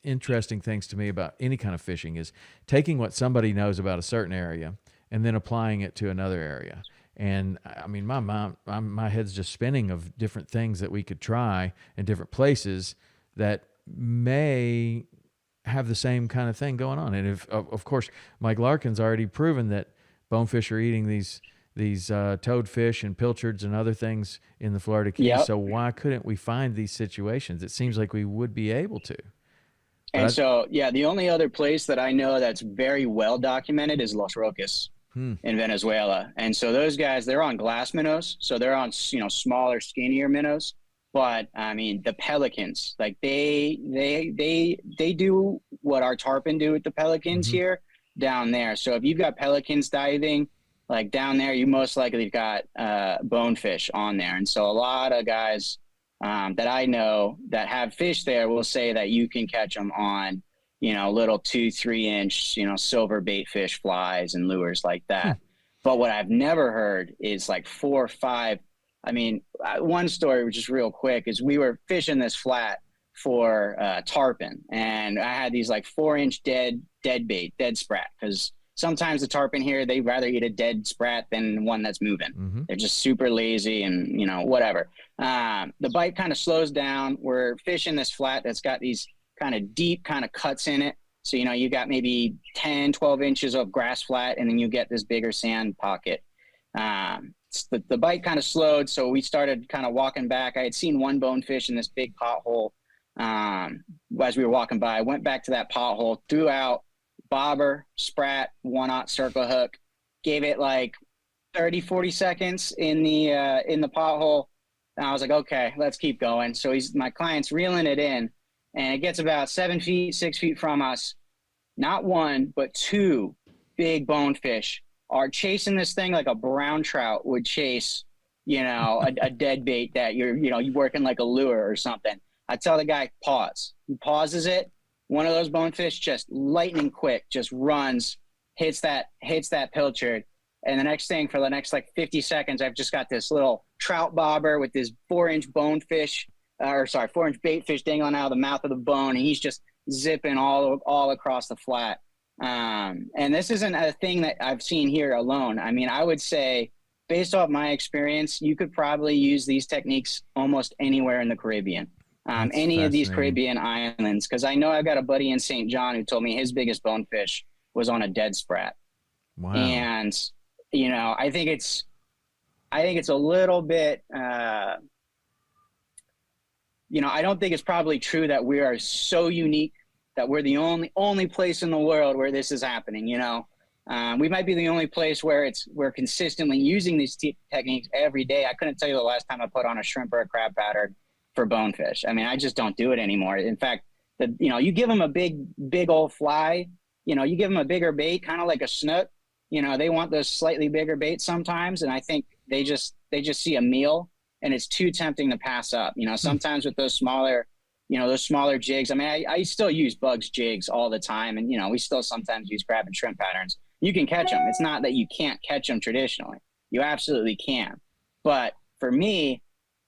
Speaker 1: interesting things to me about any kind of fishing is taking what somebody knows about a certain area and then applying it to another area. And I mean, my head's just spinning of different things that we could try in different places that may have the same kind of thing going on. And if, of course, Mike Larkin's already proven that bonefish are eating these toadfish and pilchards and other things in the Florida Keys. Yep. So why couldn't we find these situations? It seems like we would be able to.
Speaker 2: The only other place that I know that's very well documented is Los Roques in Venezuela. And so those guys, they're on glass minnows. So they're on, smaller, skinnier minnows. But I mean, the pelicans, like they do what our tarpon do with the pelicans here down there. So if you've got pelicans diving, like down there, you most likely got bonefish on there. And so a lot of guys that I know that have fish there will say that you can catch them on, little 2-3 inch, silver bait fish flies and lures like that. But what I've never heard is like 4 or 5. I mean, one story, which is real quick, is we were fishing this flat for tarpon, and I had these like 4-inch dead sprat, because sometimes the tarpon here, they'd rather eat a dead sprat than one that's moving. They're just super lazy and, whatever. The bite kind of slows down. We're fishing this flat that's got these kind of deep kind of cuts in it. So, you know, you got maybe 10, 12 inches of grass flat, and then you get this bigger sand pocket. The bite kind of slowed, so we started kind of walking back. I had seen one bonefish in this big pothole as we were walking by. I went back to that pothole, threw out bobber, sprat, 1/0 circle hook, gave it like 30, 40 seconds in the pothole. And I was like, okay, let's keep going. So my client's reeling it in, and it gets about 7 feet, 6 feet from us. Not one, but two big bonefish are chasing this thing like a brown trout would chase, you know, a dead bait that you're working like a lure or something. I tell the guy, pause. He pauses it. One of those bonefish just lightning quick, just runs, hits that pilchard. And the next thing, for the next like 50 seconds, I've just got this little trout bobber with this 4-inch bait fish dangling out of the mouth of the bone. And he's just zipping all across the flat. And this isn't a thing that I've seen here alone. I mean, I would say, based off my experience, you could probably use these techniques almost anywhere in the Caribbean. Any of these Caribbean islands, because I know I've got a buddy in St. John who told me his biggest bonefish was on a dead sprat.
Speaker 1: Wow.
Speaker 2: And, you know, I think it's a little bit, you know, I don't think it's probably true that we are so unique that we're the only place in the world where this is happening. You know, we might be the only place where we're consistently using these techniques every day. I couldn't tell you the last time I put on a shrimp or a crab pattern for bonefish. I mean, I just don't do it anymore. In fact, you give them a big old fly, you know, you give them a bigger bait, kind of like a snook. You know, they want those slightly bigger baits sometimes, and I think they just see a meal, and it's too tempting to pass up. You know, sometimes with those smaller jigs. I mean, I still use bugs jigs all the time, and you know, we still sometimes use crab and shrimp patterns. You can catch them. It's not that you can't catch them traditionally. You absolutely can. But for me,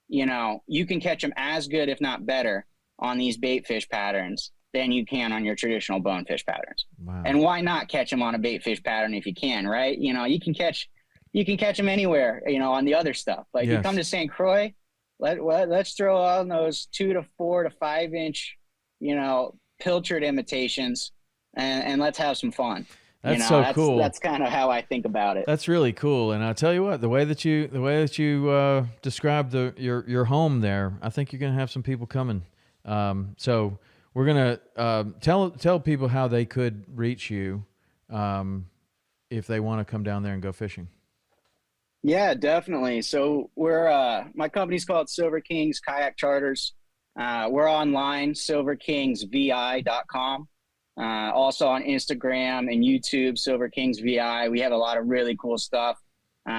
Speaker 2: you know, you can catch them as good, if not better, on these bait fish patterns than you can on your traditional bonefish patterns.
Speaker 1: Wow. And
Speaker 2: why not catch them on a bait fish pattern if you can, right? You know, you can catch them anywhere, you know, on the other stuff. Like you come to Saint Croix, let's throw on those 2 to 4 to 5 inch, you know, pilchard imitations, and let's have some fun.
Speaker 1: That's so cool.
Speaker 2: That's kind of how I think about it.
Speaker 1: That's really cool. And I'll tell you what, the way that you described your home there, I think you're going to have some people coming. So we're going to tell people how they could reach you if they want to come down there and go fishing.
Speaker 2: Yeah, definitely. So my company's called Silver Kings Kayak Charters. We're online, silverkingsvi.com. Also on Instagram and YouTube, Silver Kings VI. We have a lot of really cool stuff.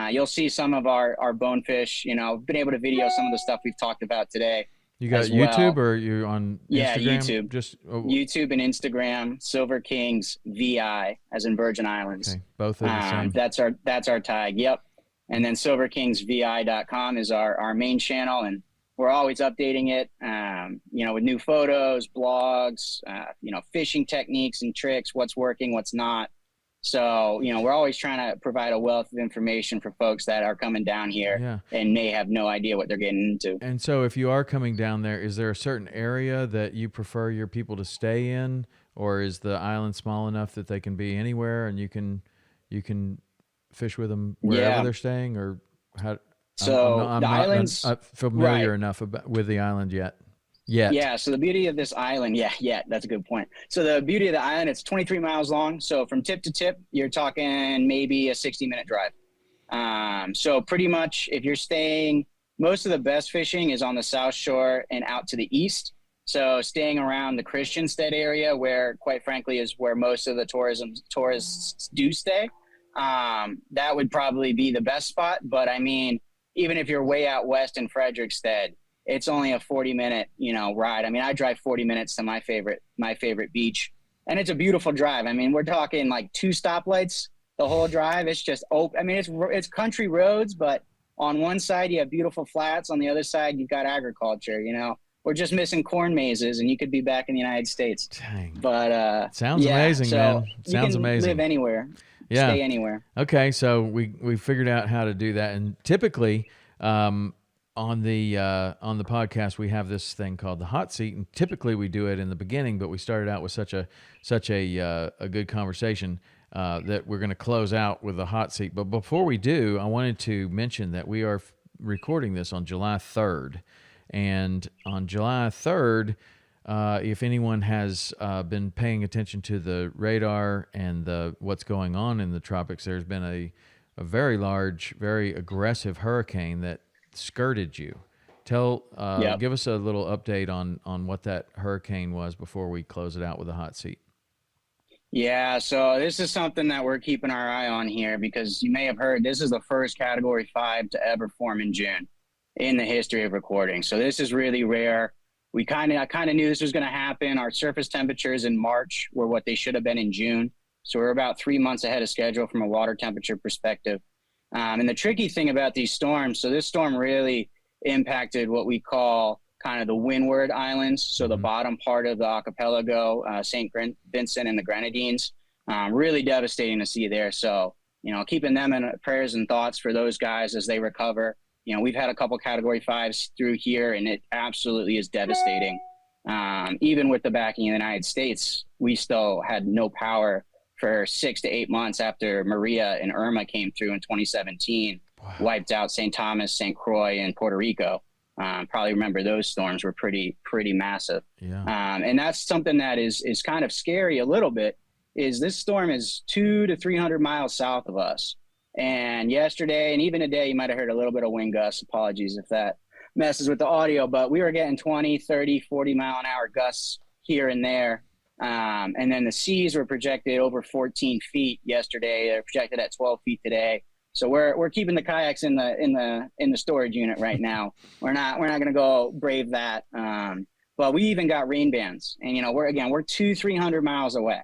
Speaker 2: You'll see some of our bonefish. You know, been able to video some of the stuff we've talked about today.
Speaker 1: You got YouTube, or are you on Instagram?
Speaker 2: Yeah, YouTube. YouTube and Instagram, Silver Kings VI, as in Virgin Islands.
Speaker 1: Okay, both are the same.
Speaker 2: That's our tag. Yep. And then silverkingsvi.com is our main channel, and we're always updating it, you know, with new photos, blogs, you know, fishing techniques and tricks, what's working, what's not. So, you know, we're always trying to provide a wealth of information for folks that are coming down here and may have no idea what they're getting into.
Speaker 1: And so if you are coming down there, is there a certain area that you prefer your people to stay in, or is the island small enough that they can be anywhere and you can fish with them wherever they're staying, or how?
Speaker 2: So
Speaker 1: I'm
Speaker 2: the islands,
Speaker 1: not familiar enough with the island yet. Yeah.
Speaker 2: So the beauty of this island, that's a good point. So the beauty of the island, it's 23 miles long. So from tip to tip, you're talking maybe a 60-minute drive. So pretty much if you're staying, most of the best fishing is on the South Shore and out to the east. So staying around the Christiansted area, where quite frankly is where most of the tourists do stay. That would probably be the best spot. But I mean, even if you're way out west in Frederickstead, it's only a 40-minute, you know, ride. I mean, I drive 40 minutes to my favorite beach, and it's a beautiful drive. I mean, we're talking like 2 stoplights the whole drive. It's just open. I mean, it's country roads, but on one side you have beautiful flats. On the other side, you've got agriculture. You know, we're just missing corn mazes, and you could be back in the United States.
Speaker 1: Dang.
Speaker 2: But
Speaker 1: sounds amazing,
Speaker 2: so
Speaker 1: man. Sounds
Speaker 2: you can
Speaker 1: amazing.
Speaker 2: Live anywhere.
Speaker 1: Yeah.
Speaker 2: Stay anywhere.
Speaker 1: Okay, so we figured out how to do that, and typically, on the podcast, we have this thing called the hot seat, and typically we do it in the beginning, but we started out with such a good conversation that we're going to close out with the hot seat. But before we do, I wanted to mention that we are recording this on July 3rd, and on July 3rd, if anyone has been paying attention to the radar and what's going on in the tropics, there's been a very large, very aggressive hurricane that skirted you. Give us a little update on what that hurricane was before we close it out with a hot seat.
Speaker 2: Yeah, so this is something that we're keeping our eye on here, because you may have heard this is the first Category 5 to ever form in June in the history of recording. So this is really rare. I kind of knew this was going to happen. Our surface temperatures in March were what they should have been in June. So we're about 3 months ahead of schedule from a water temperature perspective. And the tricky thing about these storms, so this storm really impacted what we call kind of the Windward Islands, so the bottom part of the archipelago, St. Vincent and the Grenadines. Really devastating to see there. So, keeping them in prayers and thoughts for those guys as they recover. We've had a couple Category 5s through here, and it absolutely is devastating. Even with the backing of the United States, we still had no power for 6 to 8 months after Maria and Irma came through in 2017, wiped out St. Thomas, Saint Croix, and Puerto Rico. Probably remember those storms were pretty massive. Yeah. And that's something that is kind of scary a little bit, is this storm is 200 to 300 miles south of us. And yesterday, and even today, you might have heard a little bit of wind gusts. Apologies if that messes with the audio, but we were getting 20, 30, 40 mile an hour gusts here and there. And then the seas were projected over 14 feet yesterday. They're projected at 12 feet today. So we're keeping the kayaks in the storage unit right now. We're not going to go brave that. But we even got rain bands, and we're 200-300 miles away.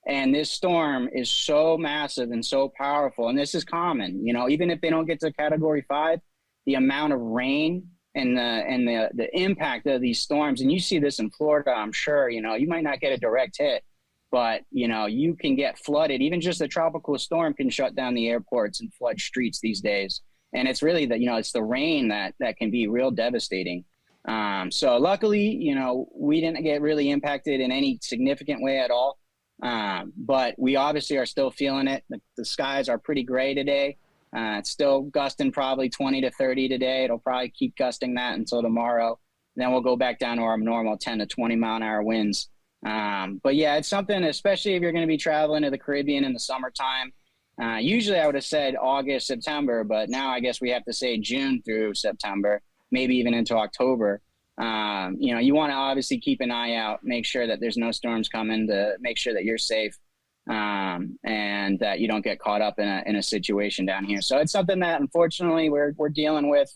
Speaker 2: And this storm is so massive and so powerful. And this is common, even if they don't get to Category 5, the amount of rain and the impact of these storms. And you see this in Florida, I'm sure, you might not get a direct hit, but, you can get flooded. Even just a tropical storm can shut down the airports and flood streets these days. And it's really it's the rain that can be real devastating. So luckily, we didn't get really impacted in any significant way at all. But we obviously are still feeling it. The skies are pretty gray today. It's still gusting probably 20 to 30 today. It'll probably keep gusting that until tomorrow. Then we'll go back down to our normal 10 to 20 mile an hour winds. But yeah, it's something, especially if you're going to be traveling to the Caribbean in the summertime. Usually I would have said August, September, but now I guess we have to say June through September, maybe even into October. You want to obviously keep an eye out, make sure that there's no storms coming, to make sure that you're safe, and that you don't get caught up in a situation down here. So it's something that unfortunately we're dealing with.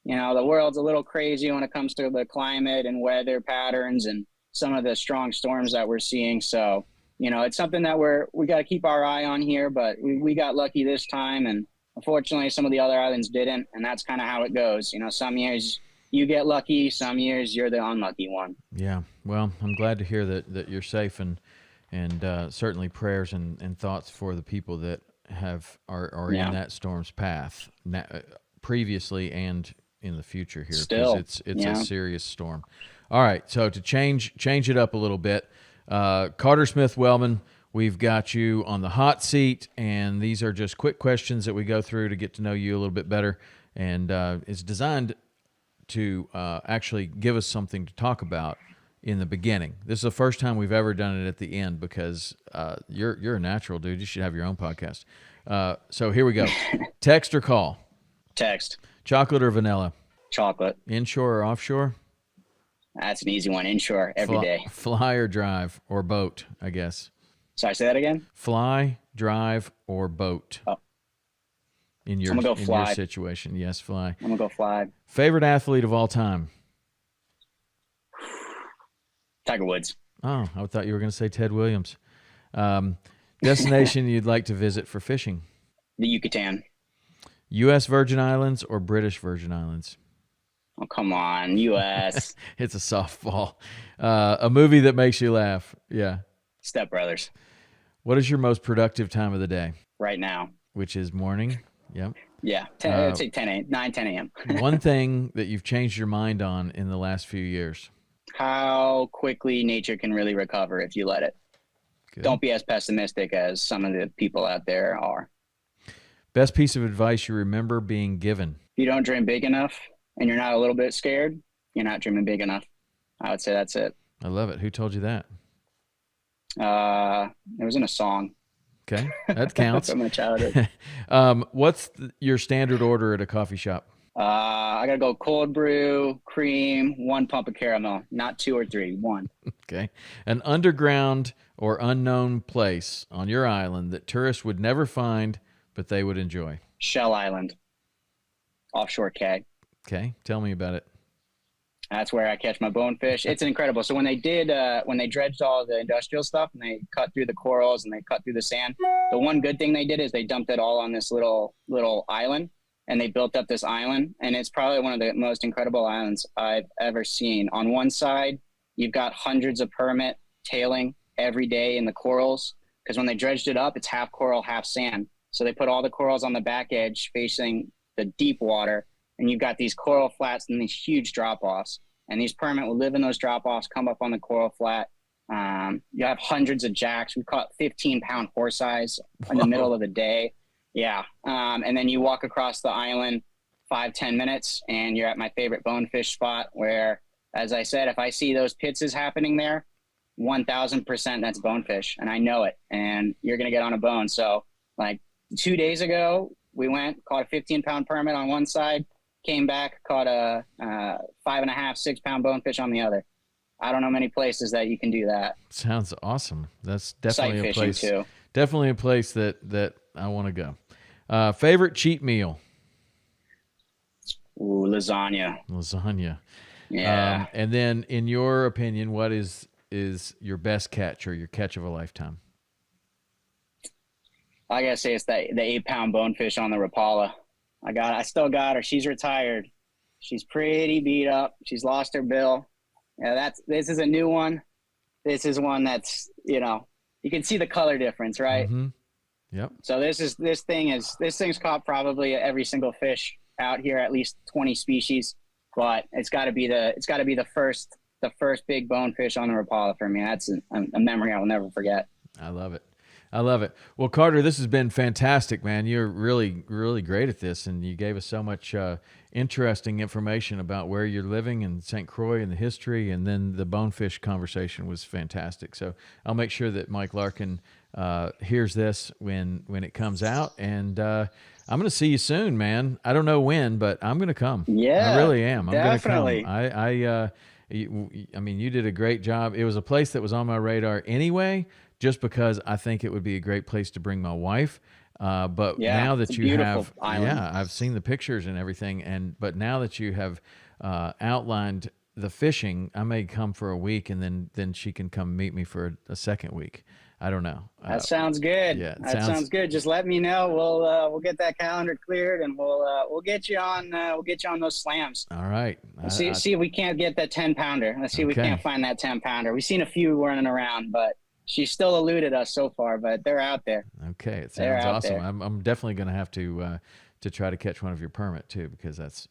Speaker 2: The world's a little crazy when it comes to the climate and weather patterns and some of the strong storms that we're seeing. So, it's something that we got to keep our eye on here, but we got lucky this time. And unfortunately, some of the other islands didn't. And that's kind of how it goes. Some years you get lucky, some years you're the unlucky one.
Speaker 1: Yeah. Well, I'm glad to hear that you're safe, and certainly prayers and thoughts for the people that are in that storm's path previously and in the future here.
Speaker 2: Still,
Speaker 1: it's a serious storm. All right, so to change it up a little bit, Carter Smith-Wellman, we've got you on the hot seat, and these are just quick questions that we go through to get to know you a little bit better, and it's designed to actually give us something to talk about in the beginning. This is the first time we've ever done it at the end, because you're a natural, dude. You should have your own podcast. So here we go. Text or call?
Speaker 2: Text.
Speaker 1: Chocolate or vanilla?
Speaker 2: Chocolate.
Speaker 1: Inshore or offshore?
Speaker 2: That's an easy one. Inshore every day.
Speaker 1: Fly or drive, or boat, I guess.
Speaker 2: Sorry, say that again?
Speaker 1: Fly, drive, or boat.
Speaker 2: Oh.
Speaker 1: In your situation. Yes, fly.
Speaker 2: I'm going to go fly.
Speaker 1: Favorite athlete of all time?
Speaker 2: Tiger Woods.
Speaker 1: Oh, I thought you were going to say Ted Williams. Destination you'd like to visit for fishing?
Speaker 2: The Yucatan.
Speaker 1: U.S. Virgin Islands or British Virgin Islands?
Speaker 2: Oh, come on, U.S.
Speaker 1: It's a softball. A movie that makes you laugh. Yeah.
Speaker 2: Step Brothers.
Speaker 1: What is your most productive time of the day?
Speaker 2: Right now.
Speaker 1: Which is morning, Yep.
Speaker 2: Yeah, I'd say 9, 10 a.m.
Speaker 1: One thing that you've changed your mind on in the last few years.
Speaker 2: How quickly nature can really recover if you let it.
Speaker 1: Good.
Speaker 2: Don't be as pessimistic as some of the people out there are.
Speaker 1: Best piece of advice you remember being given?
Speaker 2: If you don't dream big enough and you're not a little bit scared, you're not dreaming big enough. I would say that's it.
Speaker 1: I love it. Who told you that?
Speaker 2: It was in a song.
Speaker 1: Okay, that counts.
Speaker 2: From my childhood.
Speaker 1: What's your standard order at a coffee shop?
Speaker 2: I gotta go cold brew, cream, 1 pump of caramel, not 2 or 3, 1.
Speaker 1: Okay. An underground or unknown place on your island that tourists would never find, but they would enjoy.
Speaker 2: Shell Island, offshore K.
Speaker 1: Okay. Tell me about it.
Speaker 2: That's where I catch my bonefish. It's incredible. So when they dredged all the industrial stuff and they cut through the corals and they cut through the sand, the one good thing they did is they dumped it all on this little island, and they built up this island. And it's probably one of the most incredible islands I've ever seen. On one side, you've got hundreds of permit tailing every day in the corals, because when they dredged it up, it's half coral, half sand. So they put all the corals on the back edge facing the deep water, and you've got these coral flats and these huge drop-offs. And these permit will live in those drop-offs, come up on the coral flat. You have hundreds of jacks. We caught 15-pound horse eyes in the middle of the day. Yeah. And then you walk across the island 5-10 minutes, and you're at my favorite bonefish spot where, as I said, if I see those pitses happening there, 1,000% that's bonefish, and I know it, and you're going to get on a bone. So like 2 days ago, we went, caught a 15-pound permit on one side, came back, caught a 5.5, 6 pound bonefish on the other. I don't know many places that you can do that.
Speaker 1: Sounds awesome. That's definitely
Speaker 2: a place too.
Speaker 1: Definitely a place that I want to go. Favorite cheat meal?
Speaker 2: Ooh, lasagna.
Speaker 1: Yeah. And then, in your opinion, what is your best catch or your catch of a lifetime?
Speaker 2: I gotta say it's the 8 pound bonefish on the Rapala. I still got her. She's retired. She's pretty beat up. She's lost her bill. Yeah, this is a new one. This is one that's, you can see the color difference, right?
Speaker 1: Mm-hmm. Yep.
Speaker 2: So this thing's caught probably every single fish out here, at least 20 species, but it's got to be the first big bonefish on the Rapala for me. That's a memory I will never forget.
Speaker 1: I love it. Well, Carter, this has been fantastic, man. You're really, really great at this, and you gave us so much interesting information about where you're living in Saint Croix and the history, and then the bonefish conversation was fantastic. So I'll make sure that Mike Larkin hears this when it comes out, and I'm going to see you soon, man. I don't know when, but I'm going to come.
Speaker 2: Yeah,
Speaker 1: I really am. I'm
Speaker 2: definitely.
Speaker 1: going to come. I mean, you did a great job. It was a place that was on my radar anyway, just because I think it would be a great place to bring my wife. But now that you have,
Speaker 2: island.
Speaker 1: I've seen the pictures and everything. But now that you have outlined the fishing, I may come for a week, and then she can come meet me for a second week. I don't know.
Speaker 2: That sounds good.
Speaker 1: Yeah,
Speaker 2: that sounds good. Just let me know. We'll get that calendar cleared, and we'll get you on. We'll get you on those slams.
Speaker 1: All right.
Speaker 2: See if we can't get that 10 pounder. Let's see if we can't find that 10 pounder. We've seen a few running around, but she's still eluded us so far. But they're out there.
Speaker 1: Okay, it sounds awesome. I'm definitely going to have to try to catch one of your permit too, because that's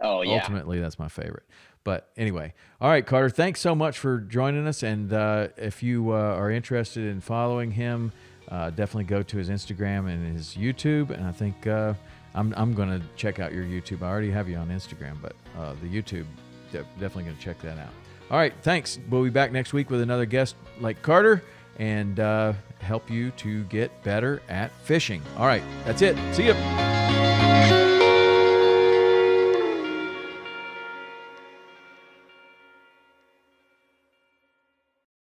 Speaker 1: ultimately that's my favorite. But anyway, all right, Carter, thanks so much for joining us. And if you are interested in following him, definitely go to his Instagram and his YouTube. And I think I'm going to check out your YouTube. I already have you on Instagram, but the YouTube, definitely going to check that out. All right, thanks. We'll be back next week with another guest like Carter and help you to get better at fishing. All right, that's it. See you.